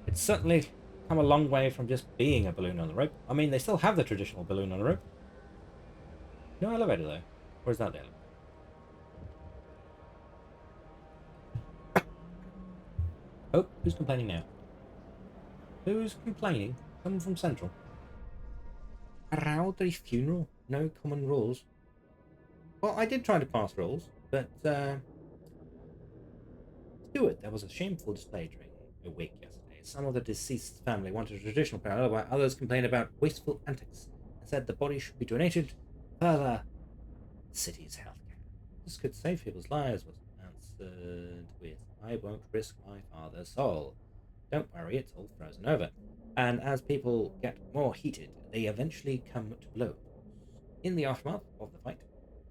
S2: It's certainly come a long way from just being a balloon on the rope. I mean, they still have the traditional balloon on the rope. No elevator though. Where's that the elevator? Oh, who's complaining now? Who's complaining? Someone from Central. A rowdy funeral? No common rules. Well, I did try to pass rules, but Stuart, there was a shameful display during a wake yesterday. Some of the deceased family wanted a traditional burial, while others complained about wasteful antics and said the body should be donated to further the city's healthcare. This could save people's lives, was answered with, I won't risk my father's soul. Don't worry, it's all frozen over. And as people get more heated, they eventually come to blows. In the aftermath of the fight,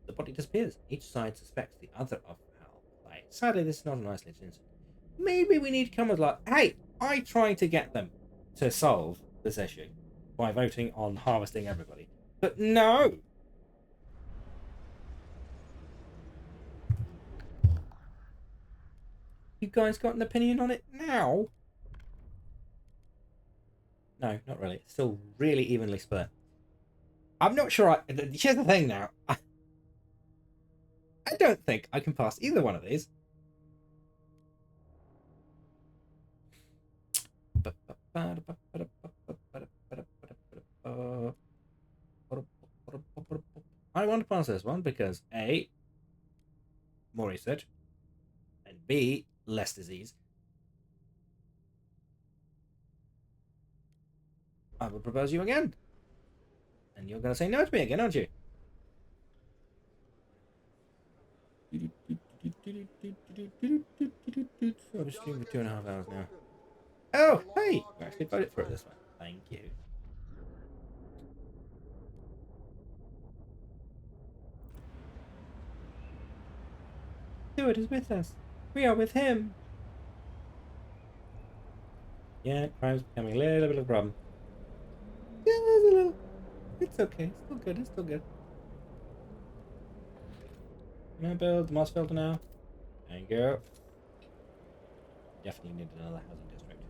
S2: the body disappears. Each side suspects the other of foul play. Sadly, this is not an isolated incident. Maybe we need to come with like, hey, I tried to get them to solve this issue by voting on harvesting everybody. But no! You guys got an opinion on it now? No, not really. It's still really evenly split. I'm not sure. Here's the thing now. I don't think I can pass either one of these. I want to pass this one because A, more research, and B, less disease. I will propose you again. And you're going to say no to me again, aren't you? I've been streaming for 2.5 hours now. Oh, hey! You actually voted for it this one. Thank you. Stewart is with us. We are with him. Yeah, crime's becoming a little bit of a problem. Yeah, there's a little. It's okay. It's still good. It's still good. Can I build the moss filter now? There you go. Definitely need another housing district.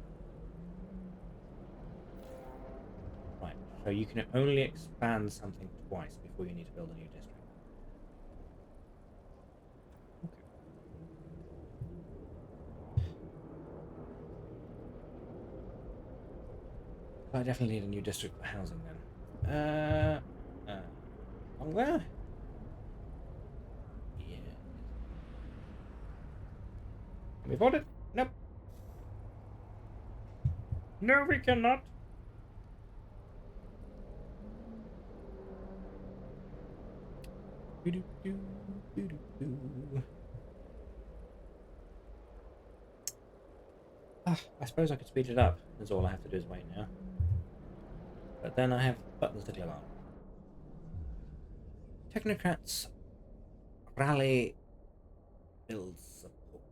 S2: Right, so you can only expand something twice before you need to build a new district. Okay. I definitely need a new district for housing then. On where? Yeah. Can we afford it? Nope. No, we cannot. I suppose I could speed it up. That's all I have to do is wait now. But then I have buttons to click on. Technocrats rally build support.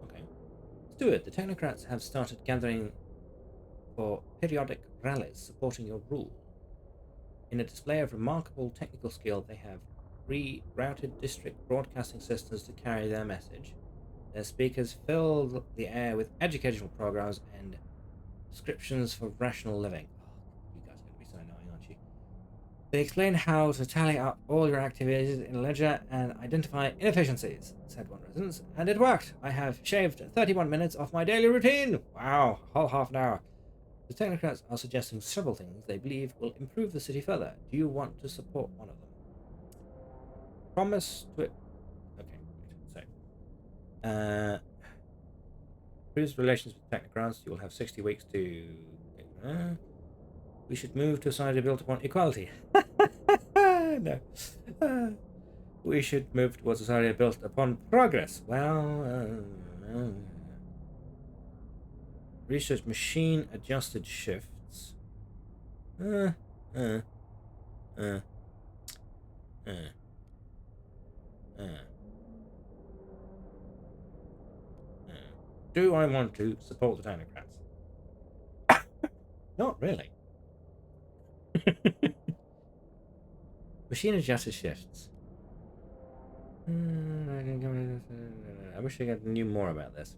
S2: Okay. Let's do it. The technocrats have started gathering for periodic rallies supporting your rule. In a display of remarkable technical skill, they have rerouted district broadcasting systems to carry their message. Their speakers fill the air with educational programs and descriptions for rational living. Oh, you guys are going to be so annoying, aren't you? They explain how to tally up all your activities in a ledger and identify inefficiencies, said one resident. And it worked. I have shaved 31 minutes off my daily routine. Wow, whole half an hour. The technocrats are suggesting several things they believe will improve the city further. Do you want to support one of them? Promise to it. Okay, so. Improves relations with technocrats. You will have 60 weeks to. We should move to a society built upon equality. No. We should move towards a society built upon progress. Well, research machine adjusted shifts. Do I want to support the technocrats? Not really. Machine adjusted shifts. I wish I knew more about this.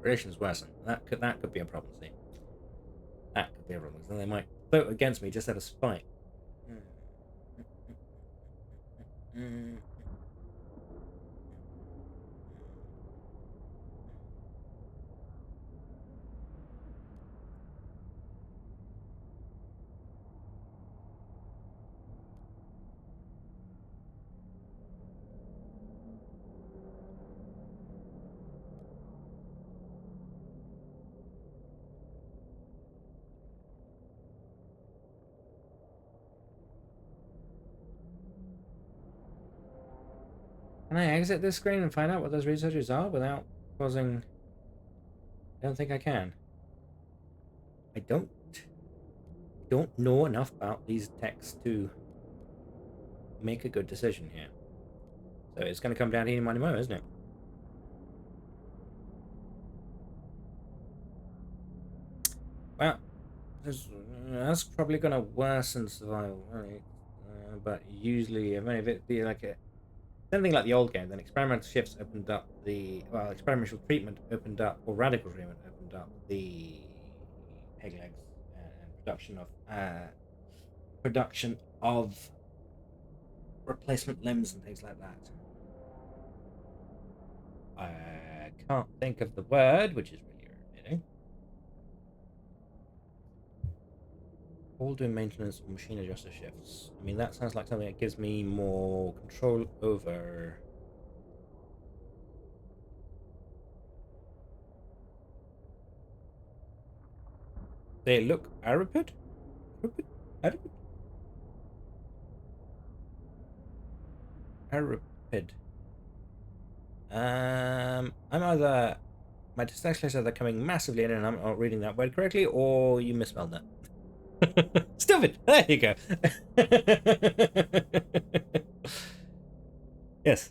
S2: Relations worsen. That could be a problem. See, that could be a problem. Then they might vote against me just out of spite. Can I exit this screen and find out what those researchers are without causing... I don't think I can. I don't know enough about these texts to make a good decision here. So it's going to come down to any money more, isn't it? Well, that's probably going to worsen survival, right? But usually, if it be like something like the old game, then experimental shifts opened up experimental treatment opened up, or radical treatment opened up the peg legs and production of replacement limbs and things like that. I can't think of the word, which is really irritating. All doing maintenance or machine adjuster shifts. I mean, that sounds like something that gives me more control over. They look Arapid? Arapid. I'm either my dyslexia is either coming massively in and I'm not reading that word correctly, or you misspelled that. Stupid! There you go. Yes,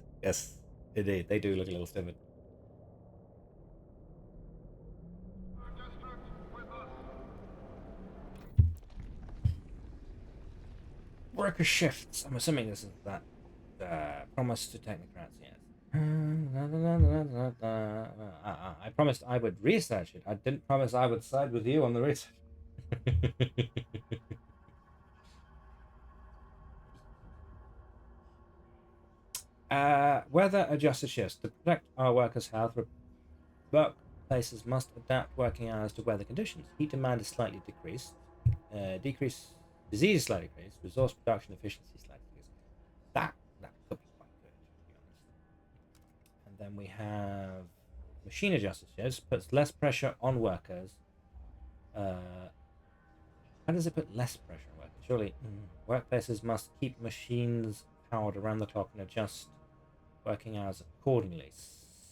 S2: indeed. They do look a little stupid. Worker shifts. I'm assuming this is that promise to technocrats, yes. I promised I would research it. I didn't promise I would side with you on the research. Weather adjusted shifts. To protect our workers' health, workplaces must adapt working hours to weather conditions. Heat demand is slightly decreased. Disease is slightly decreased. Resource production efficiency is slightly decreased. That could be quite good, to be honest. And then we have machine adjusted shifts. Puts less pressure on workers. How does it put less pressure on workers? Surely workplaces must keep machines powered around the clock and adjust working hours accordingly.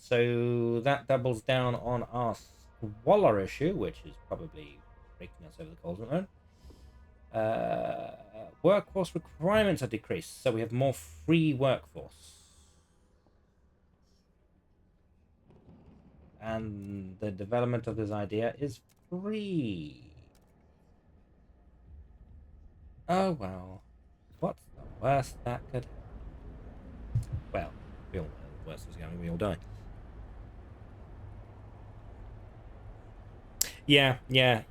S2: So that doubles down on our squalor issue, which is probably breaking us over the coals at the moment. Workforce requirements are decreased, so we have more free workforce. And the development of this idea is free. Oh well. What's the worst that could happen? Well, we all know the worst is going, we all die. Yeah,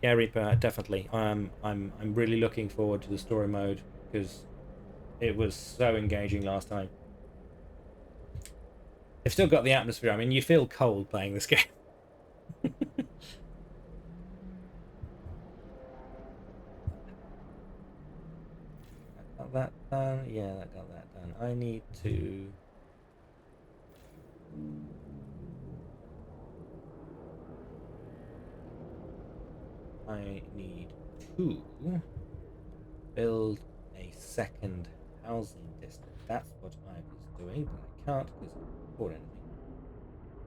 S2: Reaper, definitely. I'm really looking forward to the story mode because it was so engaging last time. They've still got the atmosphere. I mean, you feel cold playing this game. Got that done. Yeah, that got that done. I need to. I need to build a second housing district. That's what I was doing, but I can't because I can't afford anything.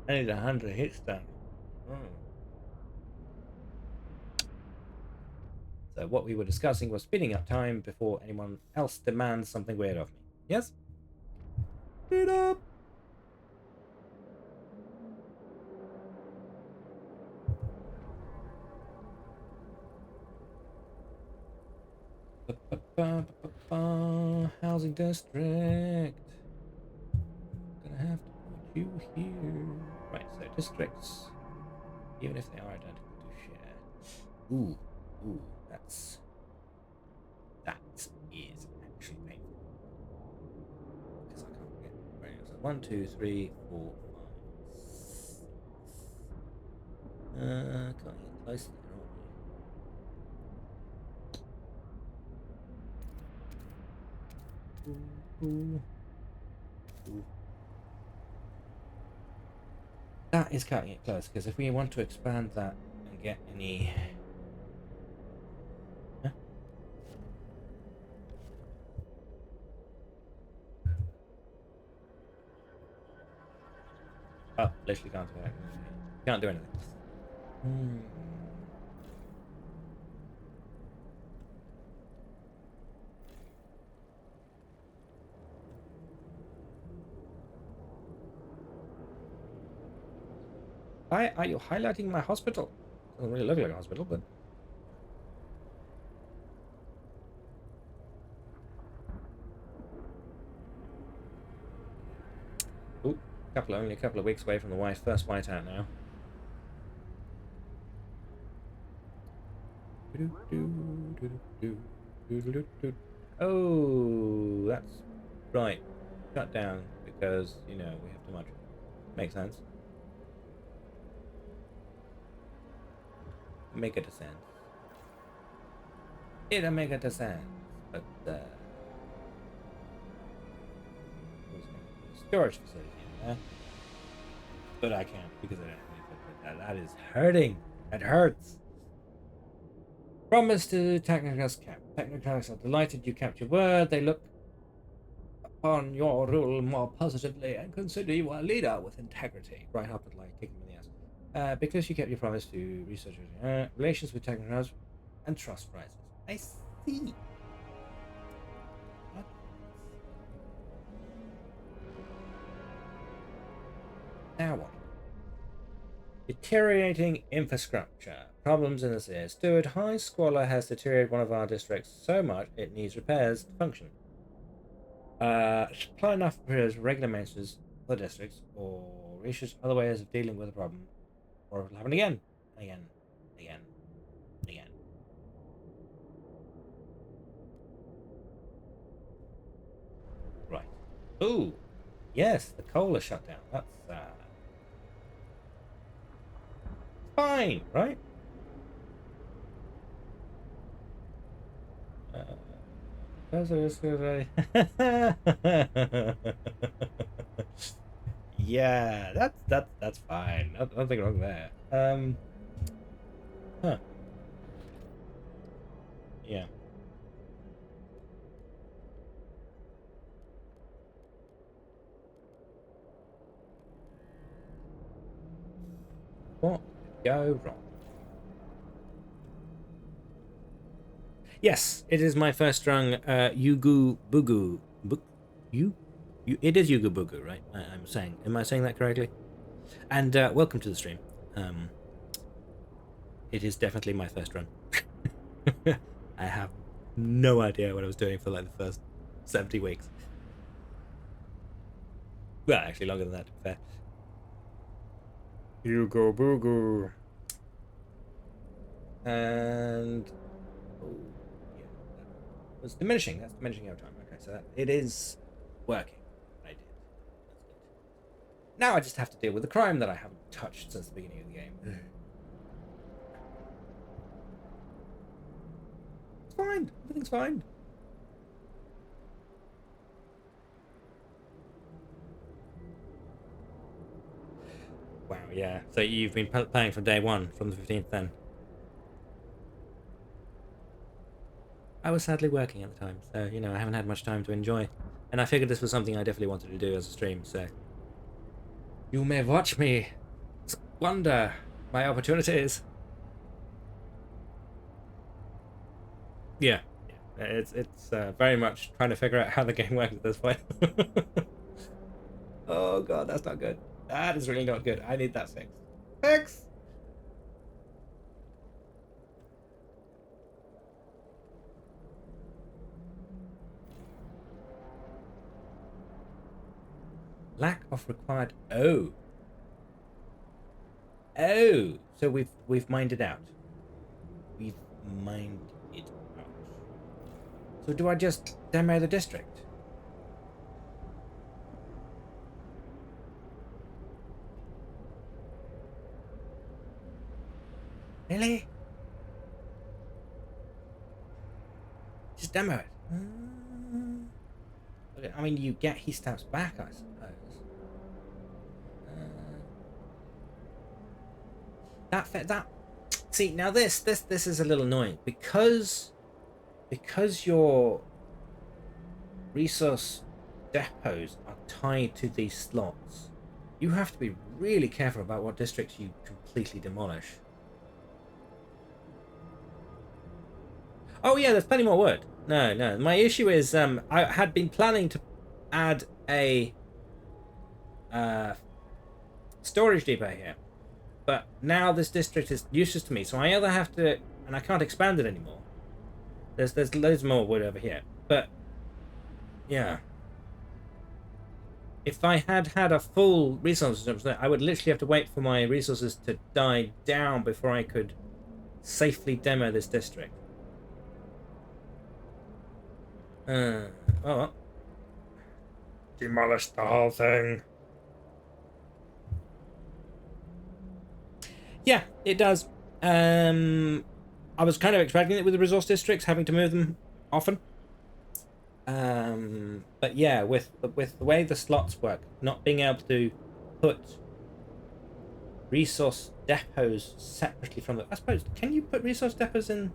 S2: I need 100 hits done. So what we were discussing was speeding up time before anyone else demands something weird of me. Yes? Speed up! Housing district. Gonna have to put you here. Right, so districts, even if they are identical to share. Ooh, that is actually painful. Because I can't get right. So 1, 2, 3, 4, 5, 6. Can't get close to there, aren't we? Ooh. That is cutting it close, because if we want to expand that and get any... Huh? Oh, literally can't do it. Can't do anything. Why are you highlighting my hospital? Doesn't really look like a hospital, but... Ooh, only a couple of weeks away from the first whiteout now. Oh, that's right. Shut down because, you know, we have too much. Makes sense. Make a descent. It'll make a descent. But, storage facility in there. But I can't because I don't have any footprint. That is hurting. That hurts. Promise to Technocrats camp. Technocrats are delighted you kept your word. They look upon your rule more positively and consider you a leader with integrity. Right up and like kick them in the ass. Because you kept your promise to researchers, relations with Technocrats and trust rises. I see. What? Now what? Deteriorating infrastructure. Problems in the city. Steward, high squalor has deteriorated one of our districts so much it needs repairs to function. Supply enough repairs, regular maintenance for the districts, or research other ways of dealing with the problem, or it'll happen again, and again, and again, and again. Right. Ooh, yes, the coal is shut down. That's fine, right? Yeah, that's fine. Nothing wrong there. Huh. Yeah. What could go wrong? Yes, it is my first rung Yugu Bugu. It is Yugu Bugu, right? I'm saying. Am I saying that correctly? And welcome to the stream. It is definitely my first run. I have no idea what I was doing for like the first 70 weeks. Well, actually longer than that, to be fair. Yugu Bugu. And yeah, that was diminishing. That's diminishing over time. Okay, so it is working. I did. That's good. Now I just have to deal with the crime that I haven't touched since the beginning of the game. It's fine. Everything's fine. Wow, yeah. So you've been playing from day one, from the 15th then? I was sadly working at the time, so, you know, I haven't had much time to enjoy. And I figured this was something I definitely wanted to do as a stream, so... You may watch me squander my opportunities. Yeah. It's very much trying to figure out how the game works at this point. Oh god, that's not good. That is really not good. I need that fixed. Fix! Lack of required. Oh, so we've mined it out. We've mined it out. So do I just demo the district? Really? Just demo it. Okay, I mean, you get he steps back, I suppose. That. See, now this is a little annoying because your resource depots are tied to these slots. You have to be really careful about what districts you completely demolish. Oh yeah, there's plenty more wood. No, no. My issue is I had been planning to add a storage depot here, but now this district is useless to me, so I either have to, and I can't expand it anymore. There's loads more wood over here, but yeah. If I had a full resource, I would literally have to wait for my resources to die down before I could safely demo this district. Oh, demolish the whole thing. Yeah, it does. I was kind of expecting it with the resource districts, having to move them often. But yeah, with the way the slots work, not being able to put resource depots separately from the, I suppose, can you put resource depots in?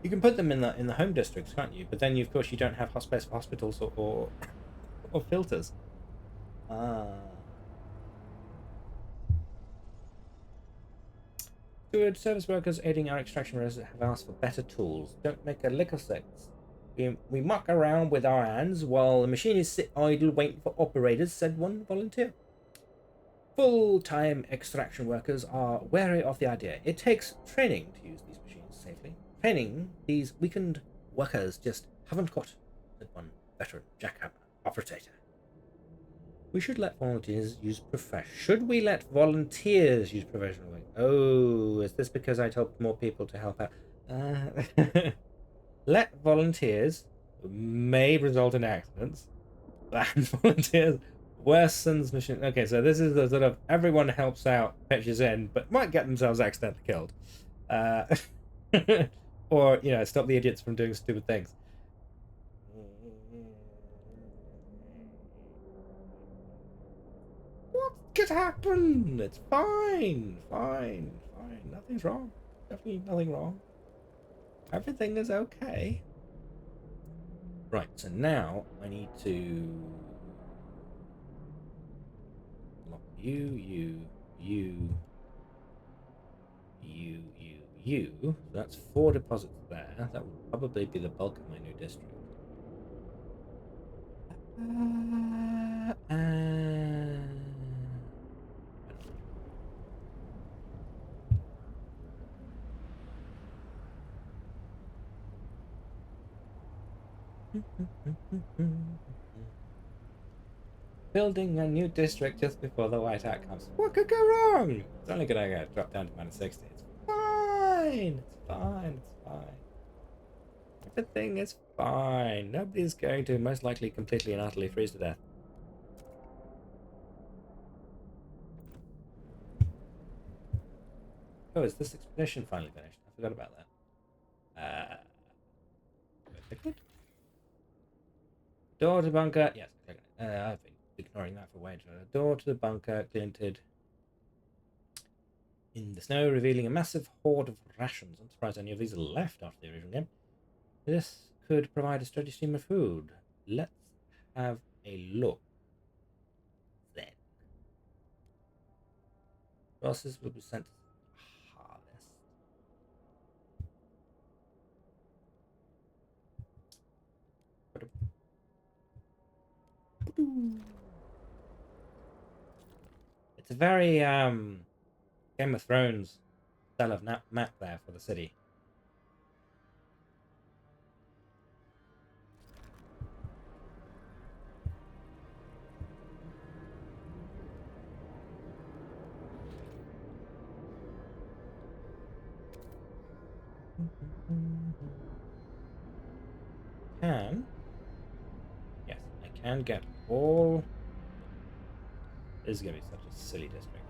S2: You can put them in the home districts, can't you? But then, of course, you don't have space for hospitals or filters. Good service workers aiding our extraction residents have asked for better tools. Don't make a lick of sense. We muck around with our hands while the machinists sit idle waiting for operators, said one volunteer. Full-time extraction workers are wary of the idea. It takes training to use these machines safely. Training these weakened workers just haven't got, said one veteran jackhammer operator. We should let volunteers use Should we let volunteers use professional work? Oh, is this because I told more people to help out? Let volunteers may result in accidents. And volunteers worsens machine. Okay, so this is the sort of everyone helps out, pitches in, but might get themselves accidentally killed. Or, stop the idiots from doing stupid things. What could happen? It's fine. Fine. Nothing's wrong. Definitely nothing wrong. Everything is okay. Right, so now I need to lock you. So that's 4 deposits there. That would probably be the bulk of my new district. Building a new district just before the whiteout comes. What could go wrong? It's only gonna get dropped down to -60. It's fine. It's fine. Everything is fine. Nobody's going to most likely completely and utterly freeze to death. Oh, is this expedition finally finished? I forgot about that. Liquid? Door to bunker. Yes, I've been ignoring that for way too long. Door to the bunker glinted in the snow, revealing a massive hoard of rations. I'm surprised any of these are left after the original game. This could provide a steady stream of food. Let's have a look. Then. Process will be sent to harvest. It's a very Game of Thrones style of map there for the city. Yes, I can get all. This is gonna be such a silly district.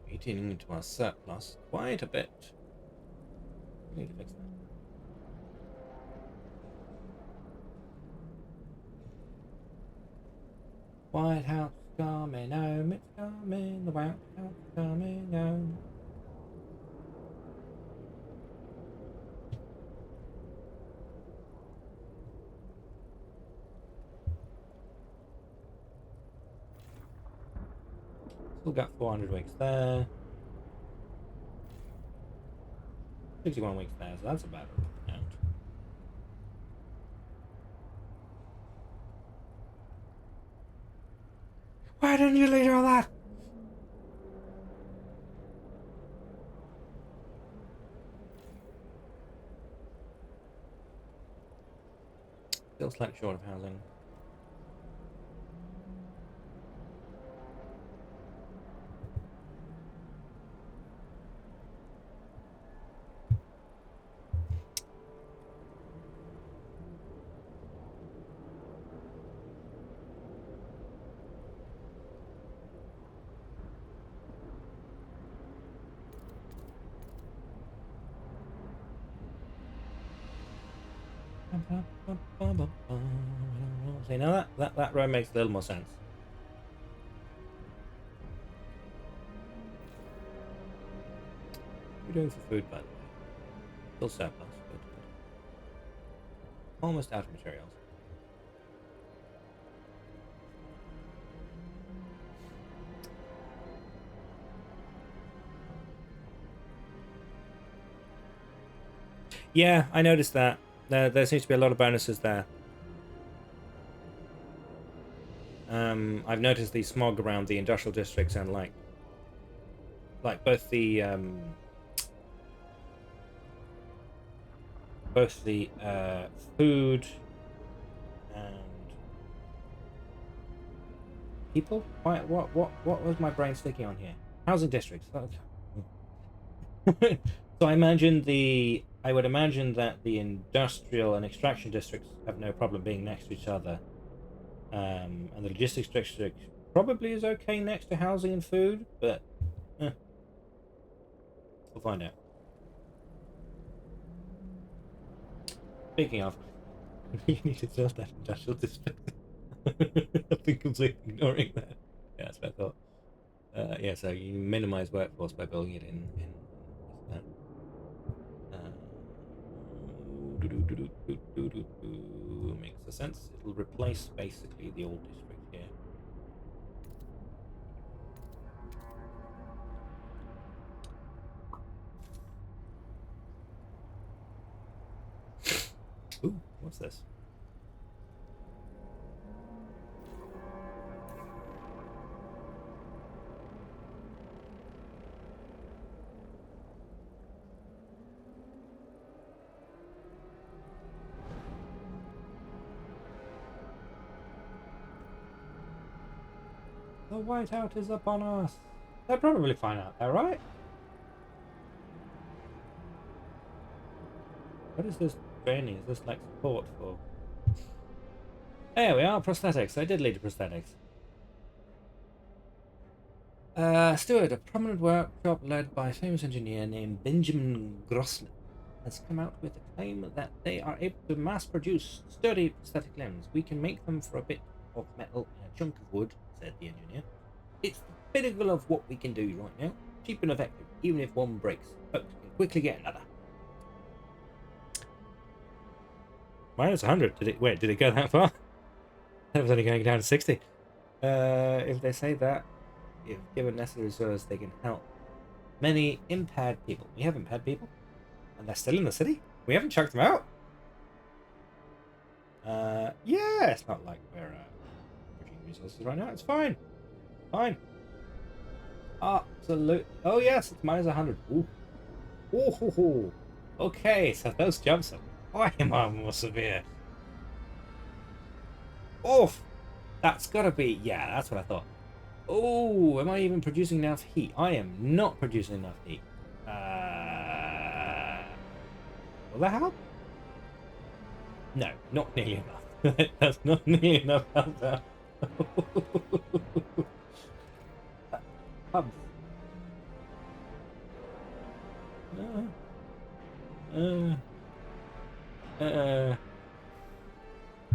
S2: Eating into our surplus quite a bit. We need to fix that. White House. coming home, it's coming, the wildcat's coming home. Still got 400 weeks there. 61 weeks there, so that's about a amount. Why didn't you lead all that? Still slightly short of housing. See, now that road makes a little more sense. What are we doing for food, by the way? Still surplus, good. Almost out of materials. Yeah, I noticed that. There seems to be a lot of bonuses there. I've noticed the smog around the industrial districts and like both the food and people. What was my brain sticking on here? Housing districts. Okay. So I would imagine that the industrial and extraction districts have no problem being next to each other. And the logistics district probably is okay next to housing and food, but we'll find out. Speaking of, you need to build that industrial district. I've been completely ignoring that. Yeah, that's what I thought. Yeah, so you minimize workforce by building it in that. Makes sense. It'll replace basically the old district here. Ooh, what's this? The whiteout is upon us. They'll probably find out there, right? What is this training? Is this like support for? There we are, prosthetics. I did lead to prosthetics. Stewart, a prominent workshop led by a famous engineer named Benjamin Grossman, has come out with a claim that they are able to mass produce sturdy prosthetic limbs. We can make them for a bit of metal and a chunk of wood, said the engineer. It's the pinnacle of what we can do right now. Cheap and effective, even if one breaks. Folks can quickly get another. Minus 100. Did it go that far? That was only going down to 60. If they say that, if given necessary resources, they can help many impaired people. We have impaired people? And they're still in the city? We haven't chucked them out? Yeah, it's not like we're bridging resources right now. It's fine. Fine. Absolutely. Oh, yes, it's minus 100. Ooh. Ooh. Okay, so those jumps are far more severe. Oof. That's gotta be. Yeah, that's what I thought. Oh, am I even producing enough heat? I am not producing enough heat. Will that help? No, not nearly enough. That's not nearly enough help. Hubs.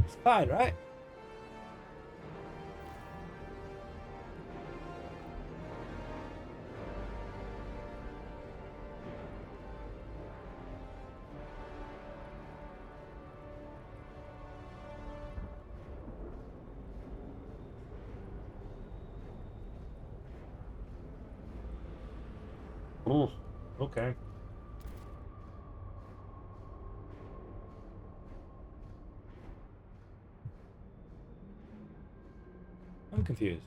S2: It's fine, right? Oh, okay. I'm confused.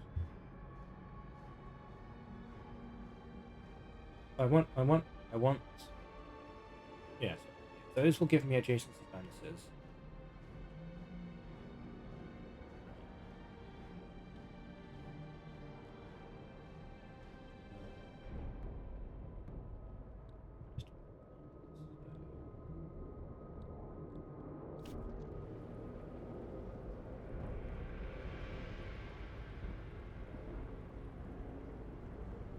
S2: I want. Yes. Those will give me adjacency bonuses.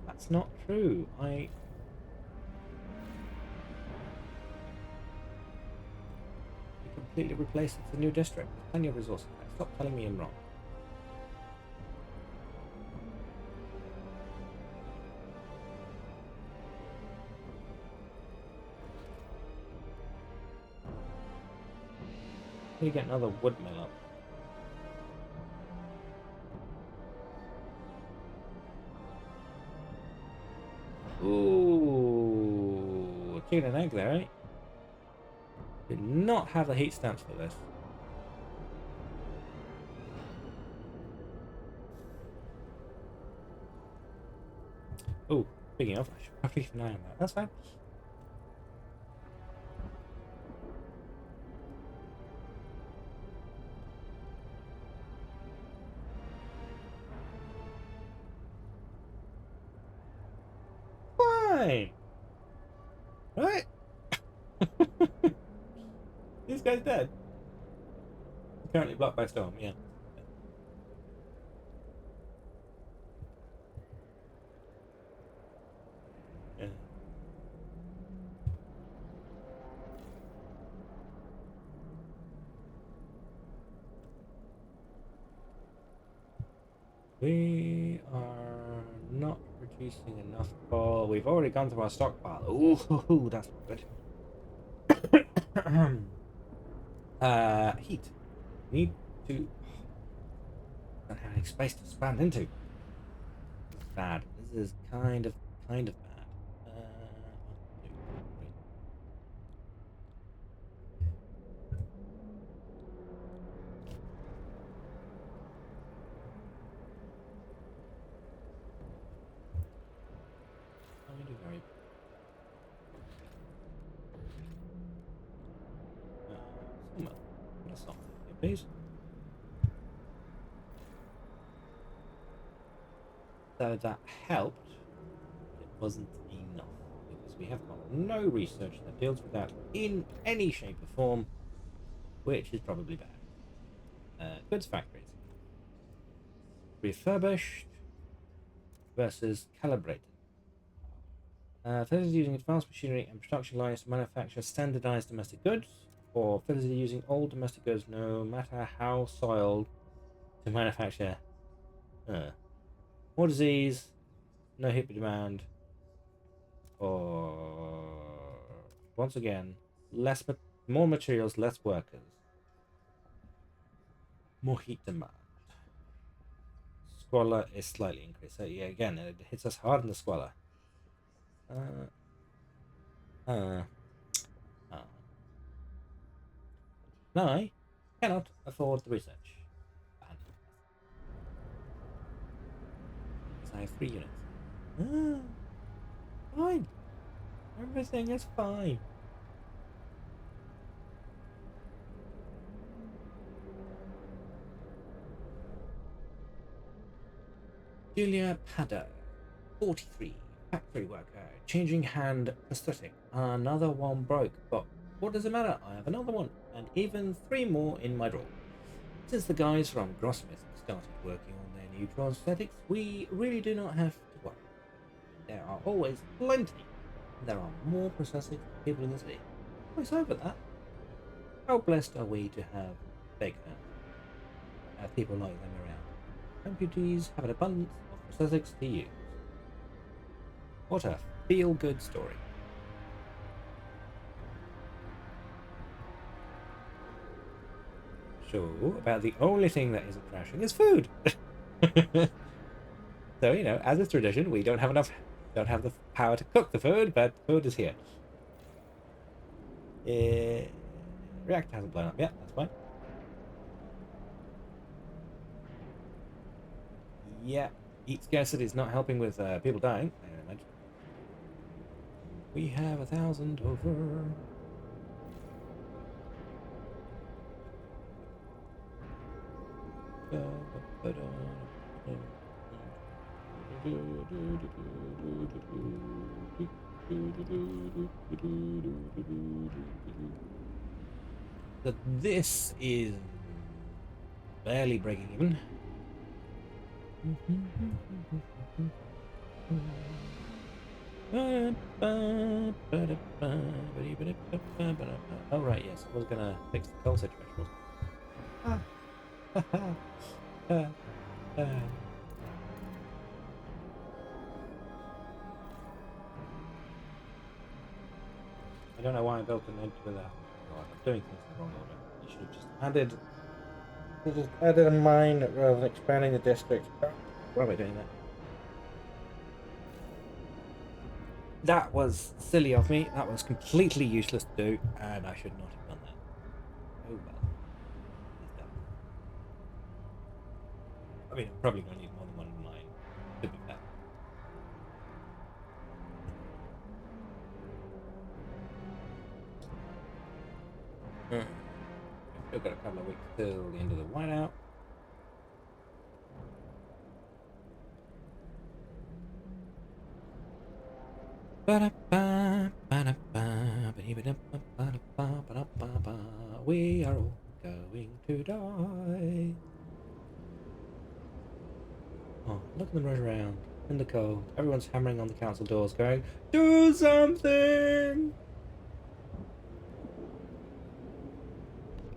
S2: That's not true. You completely replaced it with a new district. There's plenty of resources there. Stop telling me I'm wrong. I'm gonna get another wood mill up. Ooh, chicken and egg there, eh? Did not have the heat stamps for this. Oh, speaking of, I should probably keep an eye on that. That's fine. Fine. Right? This guy's dead. Currently blocked by storm, yeah. Yeah. We are not producing enough coal. We've already gone through our stockpile. Ooh, that's not good. Heat. Need to. Don't have any space to expand into. This is bad. This is kind of bad. 1, 2, 3. Kind of very. Sawmill. That's not here, please. So that helped, but it wasn't enough because we have got no research that deals with that in any shape or form, which is probably bad. Goods factories. Refurbished versus calibrated. Facilities using advanced machinery and production lines to manufacture standardized domestic goods, or facilities using old domestic goods, no matter how soiled, to manufacture more disease, no hit demand, or once again, more materials, less workers, more heat demand. Squalor is slightly increased. So yeah, again, it hits us hard in the squalor. No, I cannot afford the research. Because I have 3 units. Fine. Everything is fine. Julia Padder, 43, factory worker, changing hand prosthetic. Another one broke, but what does it matter? I have another one, and even 3 more in my drawer. Since the guys from Grossmith started working on their new prosthetics, we really do not have to worry. There are always plenty. There are more prosthetics than people in the city. What's over that? How blessed are we to have big people like them around? Amputees have an abundance of prosthetics to use. What a feel-good story. So, about the only thing that isn't crashing is food. So, as is tradition, we don't have enough Don't have the power to cook the food, but the food is here. Reactor hasn't blown up yet. That's fine. Yeah, heat scarcity is not helping with people dying, I imagine. We have 1,000 over. But this is barely breaking even. Oh right, yes, I was gonna fix the coal situation. I don't know why I built an edge with that. I'm doing things in the wrong order. You should have just added a mine rather than expanding the district. Why am I doing that? That was silly of me. That was completely useless to do, and I should not have done that. Oh well. It's done. I mean, I'm probably going to need more than one mine, to be fair. Still got a couple of weeks till the end of the whiteout. We are all going to die. Oh, look at them rush around in the cold. Everyone's hammering on the council doors, going, "Do something!"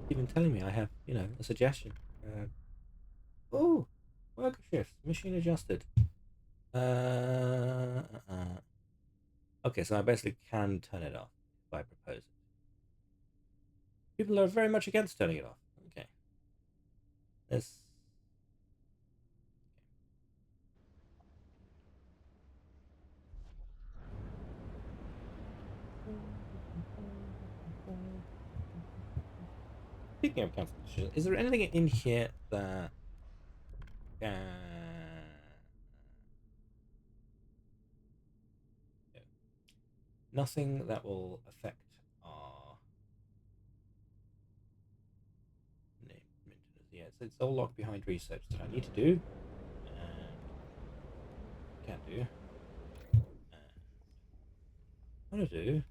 S2: Even telling me I have, a suggestion. Oh, worker shifts, machine adjusted. Okay, so I basically can turn it off if I propose it. People are very much against turning it off. Okay. This. Speaking of council dishes, is there anything in here that nothing that will affect our maintenance? Yeah, it's all locked behind research that I need to do and can't do. I want to do.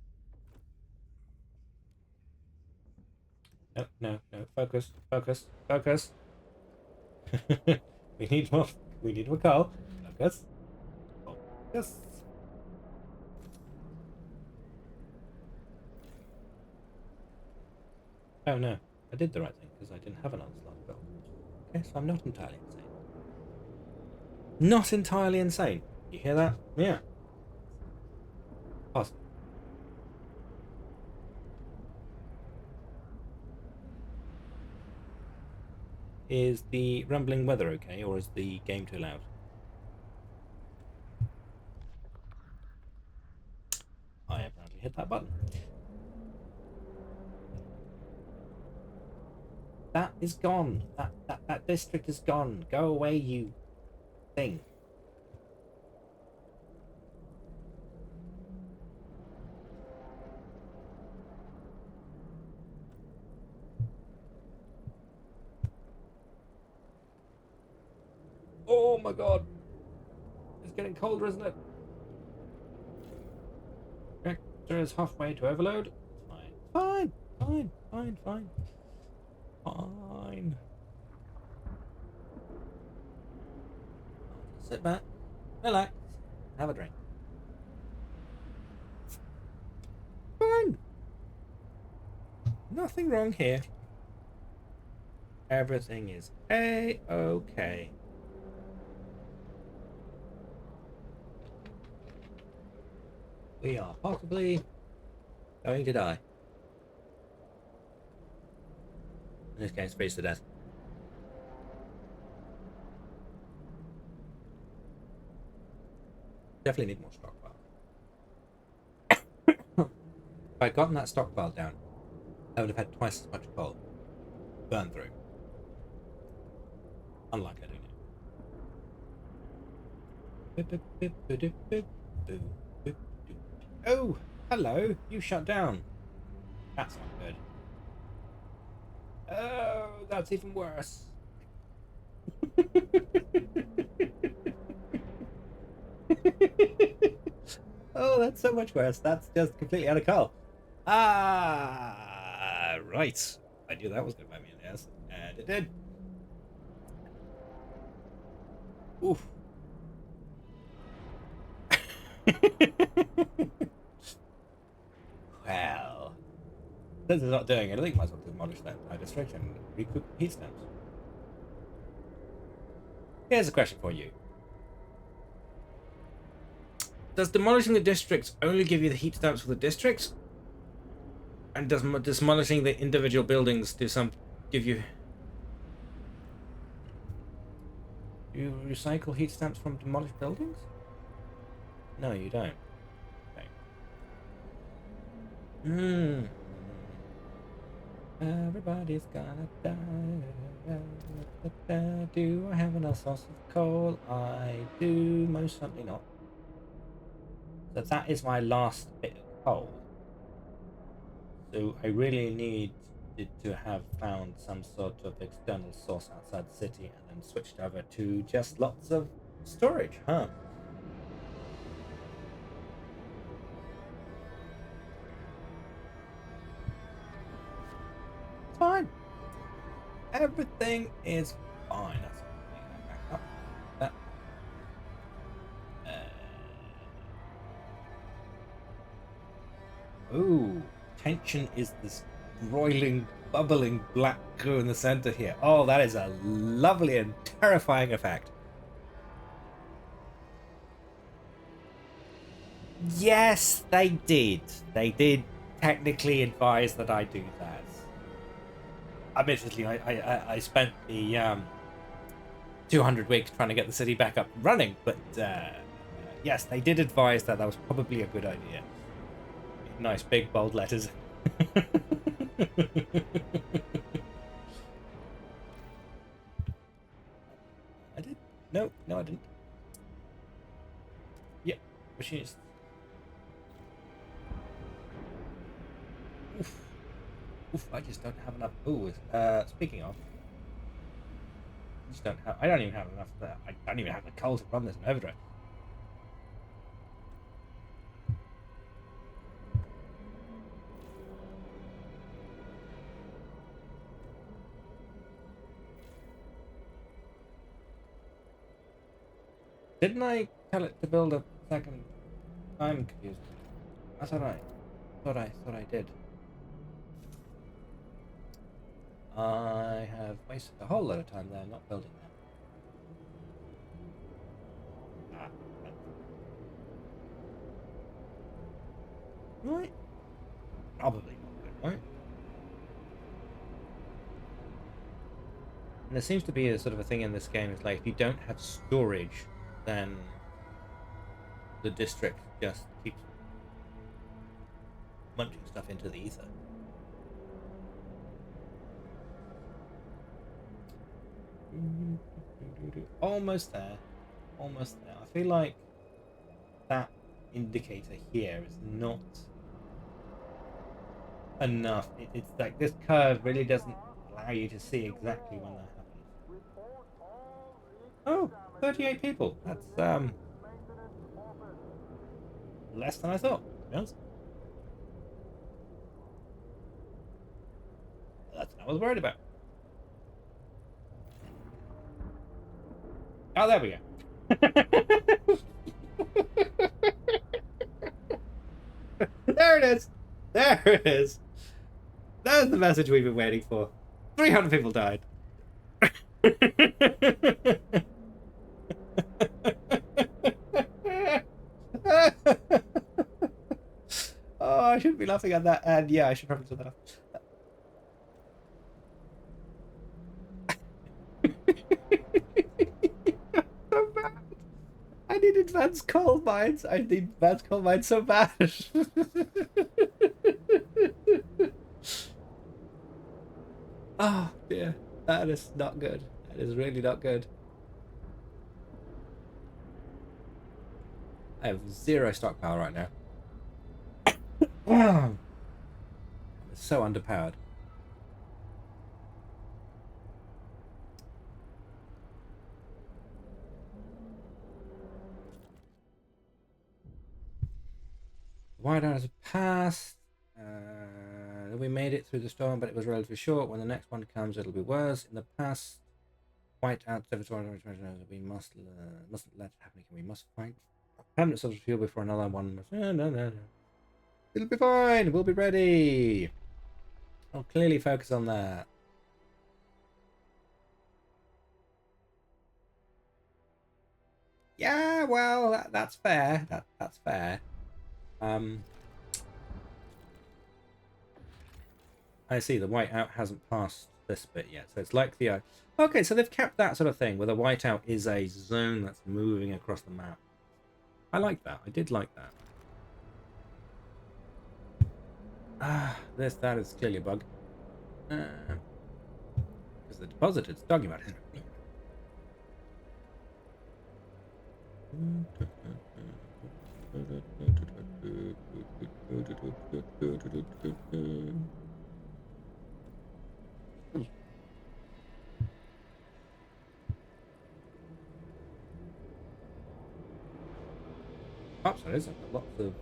S2: No, no, no. Focus, focus, focus. we need more. We need more coal. Focus. Focus. Oh no, I did the right thing because I didn't have another slot of gold. Okay, so I'm not entirely insane. Not entirely insane. You hear that? Yeah. Possible. Is the rumbling weather okay, or is the game too loud? I apparently hit that button. That is gone. That district is gone. Go away, you thing. Oh my god. It's getting colder, isn't it? Reactor is halfway to overload. It's fine. Fine. Fine. Fine. Fine. Fine. Sit back. Relax. Have a drink. Fine. Nothing wrong here. Everything is A-okay. We are possibly going to die. In this case, freeze to death. Definitely need more stockpile. If I'd gotten that stockpile down, I would have had twice as much coal burn through. Unlike I do now. Oh, hello. You shut down. That's not good. Oh, that's even worse. Oh, that's so much worse. That's just completely out of call. Ah, right. I knew that was going to bite me in the ass, and it did. Oof. Well, this is not doing anything. Might as well demolish that entire district and recoup heat stamps. Here's a question for you. Does demolishing the districts only give you the heat stamps for the districts? And does demolishing the individual buildings give you... Do you recycle heat stamps from demolished buildings? No, you don't. Okay. Everybody's gonna die. Do I have enough source of coal? I do, most certainly not. So that is my last bit of coal. So I really need to have found some sort of external source outside the city and then switched over to just lots of storage, huh? It's fine. Everything is fine. That's back up. That. Ooh, tension is this broiling, bubbling black goo in the center here. Oh, that is a lovely and terrifying effect. Yes, they did. They did technically advise that I do that. Admittedly, I spent the 200 weeks trying to get the city back up and running, but yes, they did advise that that was probably a good idea. Nice big bold letters. I did? No, I didn't. Yep, machinist. Oof. Oof, I just don't have enough. Ooh, speaking of, I don't even have enough. I don't even have the coal to run this in overdrive. Didn't I tell it to build a second? I'm confused. I thought I did. I have wasted a whole lot of time there not building that. Right? Probably not good, right? And there seems to be a sort of a thing in this game. It's like if you don't have storage, then the district just keeps munching stuff into the ether. Almost there. Almost there. I feel like that indicator here is not enough. It's like this curve really doesn't allow you to see exactly when that happens. Oh, 38 people. That's less than I thought, to be honest. That's what I was worried about. Oh, there we go. There it is. There it is. That's the message we've been waiting for. 300 people died. Oh, I shouldn't be laughing at that. And yeah, I should probably do that off. So bad. I needed advanced coal mines. I need advanced coal mines so bad. Oh dear, that is not good. That is really not good. I have 0 stockpile right now. I'm so underpowered. Whiteout has passed. We made it through the storm, but it was relatively short. When the next one comes, it'll be worse. In the past, whiteout we mustn't let it happen. We must fight. Permanent source of fuel before another one. No. It'll be fine. We'll be ready. I'll clearly focus on that. Yeah, well, that's fair. That's fair. I see the whiteout hasn't passed this bit yet, so it's like the okay, so they've kept that sort of thing where the whiteout is a zone that's moving across the map. I like that. I did like that. That is clearly a bug. Because the deposit is talking about it. Oh, sorry, there's lots of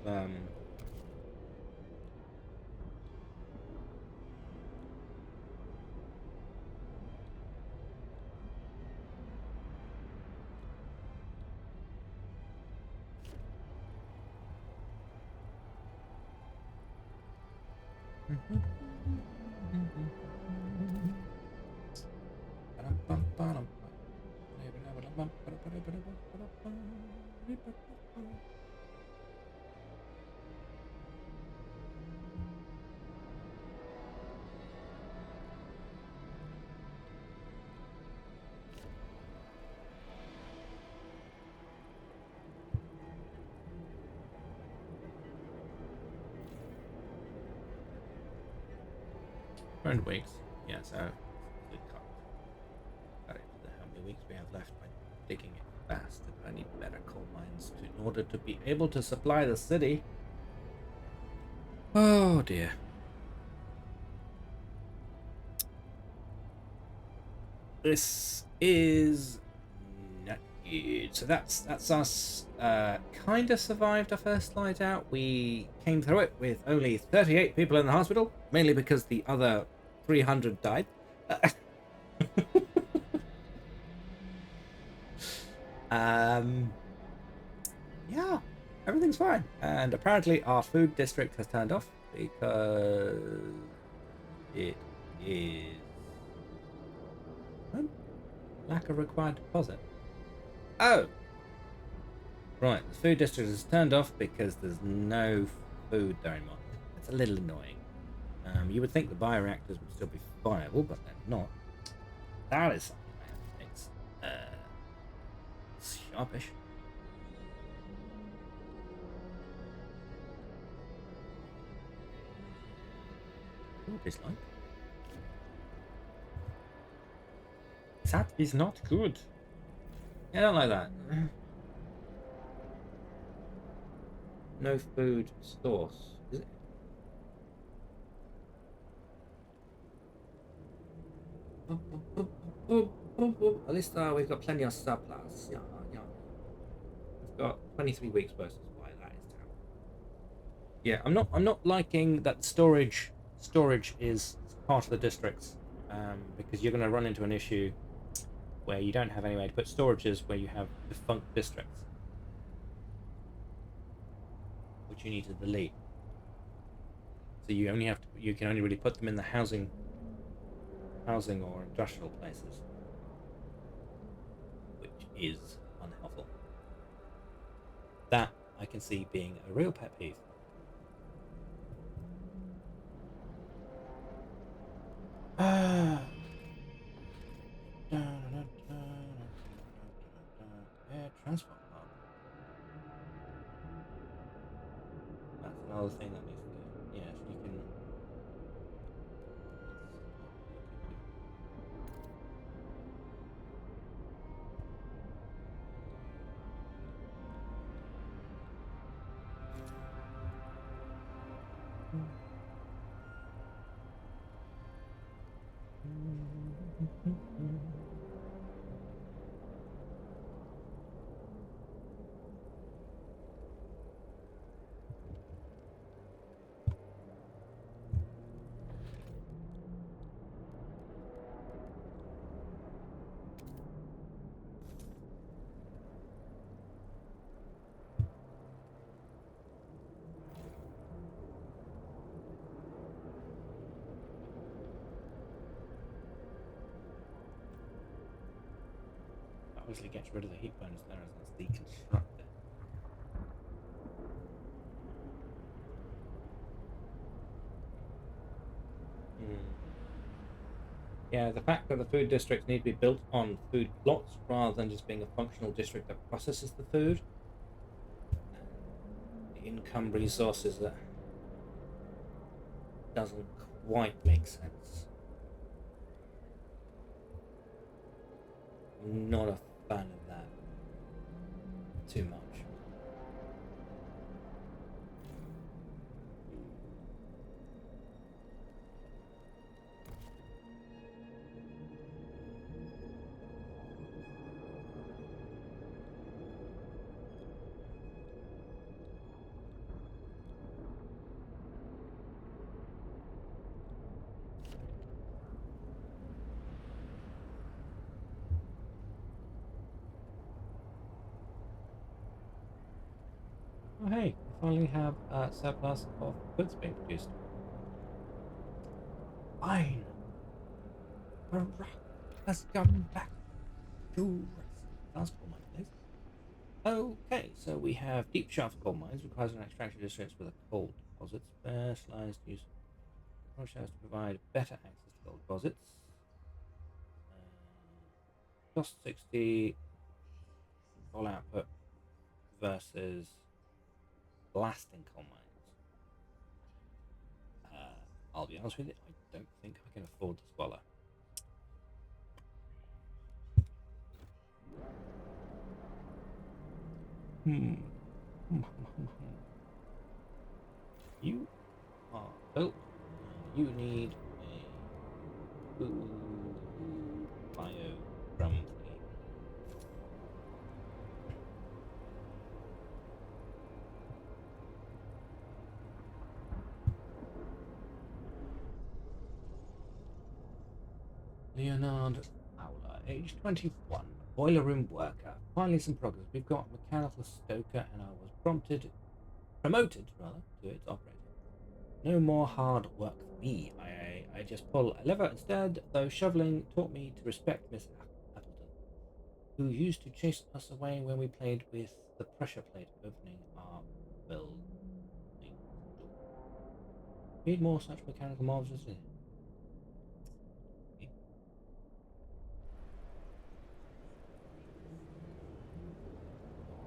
S2: around weeks. Yeah, so we can't. How many weeks we have left by digging it fast, and I need better coal mines in order to be able to supply the city. Oh dear. This is not good. So that's us. Kind of survived our first flight out. We came through it with only 38 people in the hospital, mainly because the other 300 died. Yeah, everything's fine. And apparently our food district has turned off because it is lack of required deposit. Oh, right. The food district is turned off because there's no food there anymore. That's a little annoying. You would think the bioreactors would still be viable, but they're not. That is something I have to fix. It's sharpish. What is like? That is not good. I don't like that. No food source. Is it? At least we've got plenty of surplus. Yeah. We've got 23 weeks worth of supply. That is terrible. Yeah, I'm not liking that storage is part of the districts, because you're going to run into an issue where you don't have any way to put storages where you have defunct districts, which you need to delete. So you can only really put them in the housing or industrial places, which is unhelpful. That I can see being a real pet peeve. Air transport hub. other thing that needs to go. Yes, you can. Obviously gets rid of the heat bonus there as it's deconstructed. Yeah, the fact that the food districts need to be built on food plots rather than just being a functional district that processes the food. The income resources that doesn't quite make sense. I'm not a fan of that too much. Oh hey, we finally have a surplus of goods being produced. Fine. Barack has come back to rest. Coal mine, please. Okay, so we have deep shaft coal mines requires an extraction district with a coal deposit. Specialized use of to provide better access to gold deposits. Cost 60 coal output versus blasting coal mines. I'll be honest with you, I don't think I can afford the spoiler. You are built. You need a food bio drum thingy. Leonard Fowler, age 21, boiler room worker. Finally some progress. We've got mechanical stoker and I was promoted to its operator. No more hard work for me. I just pull a lever instead, though shoveling taught me to respect Miss Appleton, who used to chase us away when we played with the pressure plate opening our building door. Need more such mechanical marvels as this.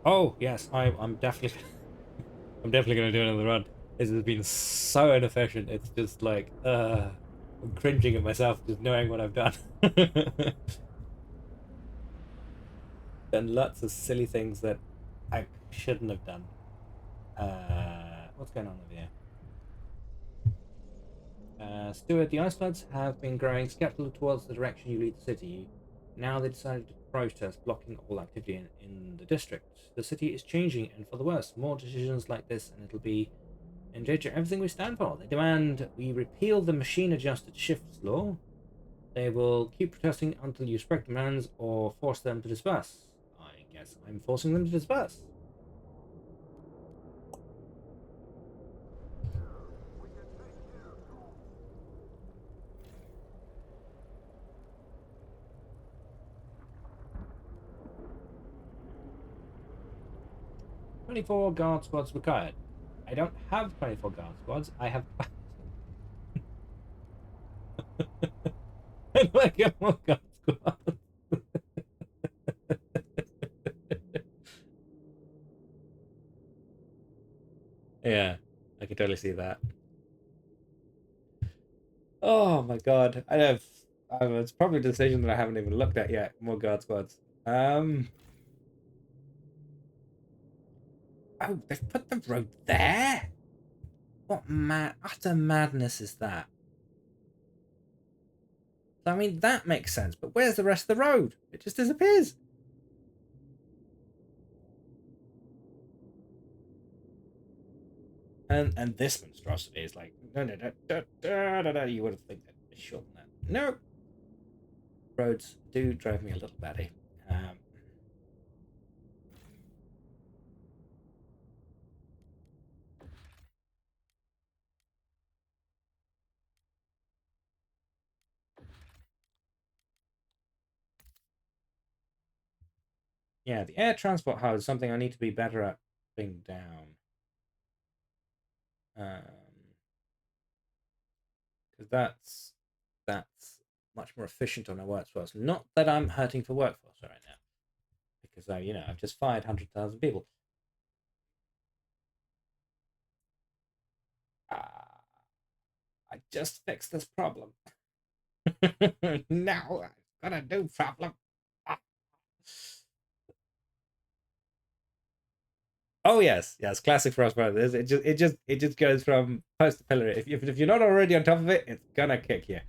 S2: Oh yes, I'm definitely I'm definitely gonna do another run. This has been so inefficient. It's just like I'm cringing at myself just knowing what I've done. Done lots of silly things that I shouldn't have done. What's going on over here? Stuart, the ice floods have been growing skeptical towards the direction you lead the city. Now they decided to protest, blocking all activity in the district. The city is changing, and for the worse. More decisions like this, and it'll be endanger everything we stand for. They demand we repeal the machine-adjusted shifts law. They will keep protesting until you respect demands or force them to disperse. I guess I'm forcing them to disperse. "24 guard squads required." I don't have 24 guard squads. I have. How do I get more guard squads? Yeah, I can totally totally see that. Oh my god. It's probably a decision that I haven't even looked at yet. More guard squads. Oh, they've put the road there? What utter madness is that? I mean, that makes sense, but where's the rest of the road? It just disappears. And this monstrosity is like, no, you would have think that shorten that. No. Roads do drive me a little batty. Yeah, the air transport hub is something I need to be better at putting down. Because that's much more efficient on our workforce. Not that I'm hurting for workforce right now, because I've just fired 100,000 people. I just fixed this problem. Now I've got a new problem. Oh yes, classic Frostpunk. It just goes from post to pillar. If you're not already on top of it, it's gonna kick you.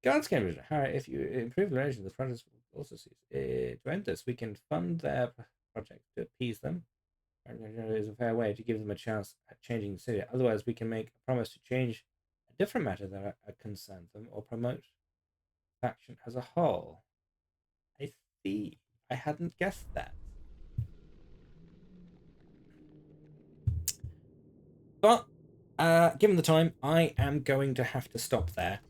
S2: God's Cambridge. If you improve the relations, the project will also see. To end this, we can fund their project to appease them. Is a fair way to give them a chance at changing the city. Otherwise, we can make a promise to change a different matter that concerns them or promote faction as a whole. I see. I hadn't guessed that. But given the time, I am going to have to stop there.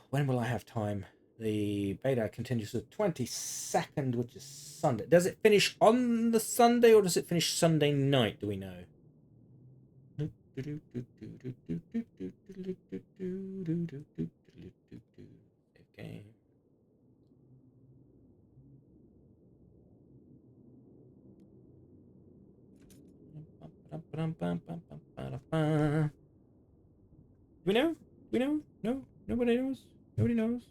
S2: When will I have time? The beta continues to the 22nd, which is Sunday. Does it finish on the Sunday or does it finish Sunday night? Do we know? Okay. Do we know? We know? No? Nobody knows? Nobody knows?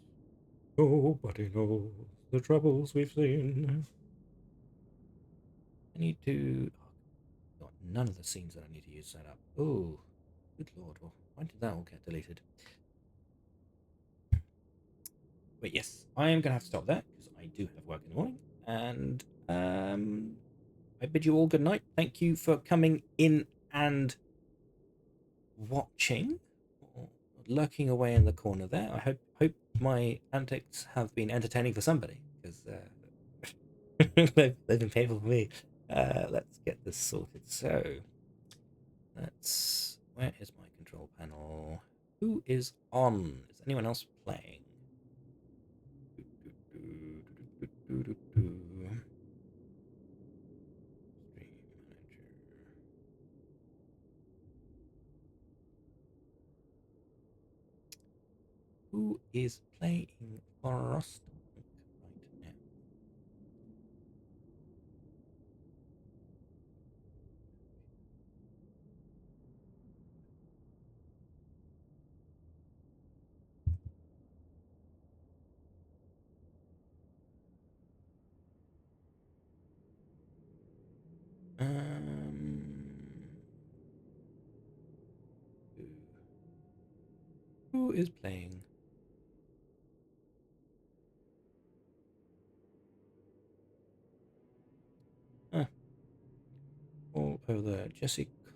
S2: Nobody knows the troubles we've seen. I need to... Oh, got none of the scenes that I need to use set up. Oh, good lord. Well, why did that all get deleted? But yes, I am going to have to stop there because I do have work in the morning. And I bid you all good night. Thank you for coming in and watching, or lurking away in the corner there. I hope my antics have been entertaining for somebody, because they've been painful for me. Let's get this sorted. So where is my control panel? Who is on? Is anyone else playing? Who is playing Frostpunk right now? Who is playing? All over Jesse Cox.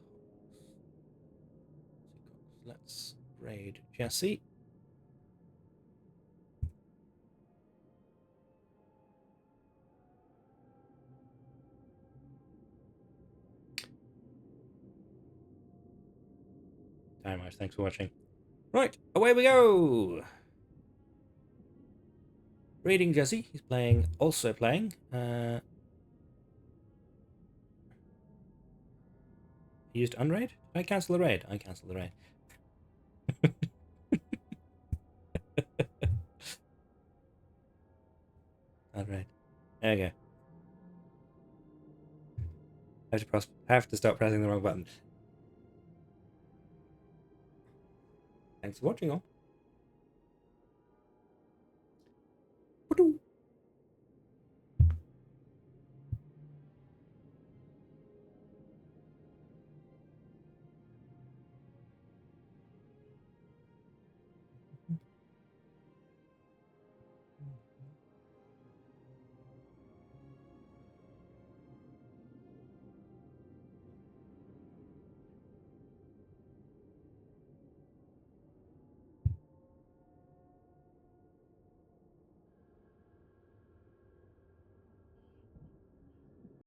S2: Let's raid Jesse. Time much. Thanks for watching. Right, away we go. Raiding Jesse. He's playing. Also playing. He used unraid. Did I cancel the raid? I canceled the raid. Unraid. There you go. I have to stop pressing the wrong button. Thanks for watching all.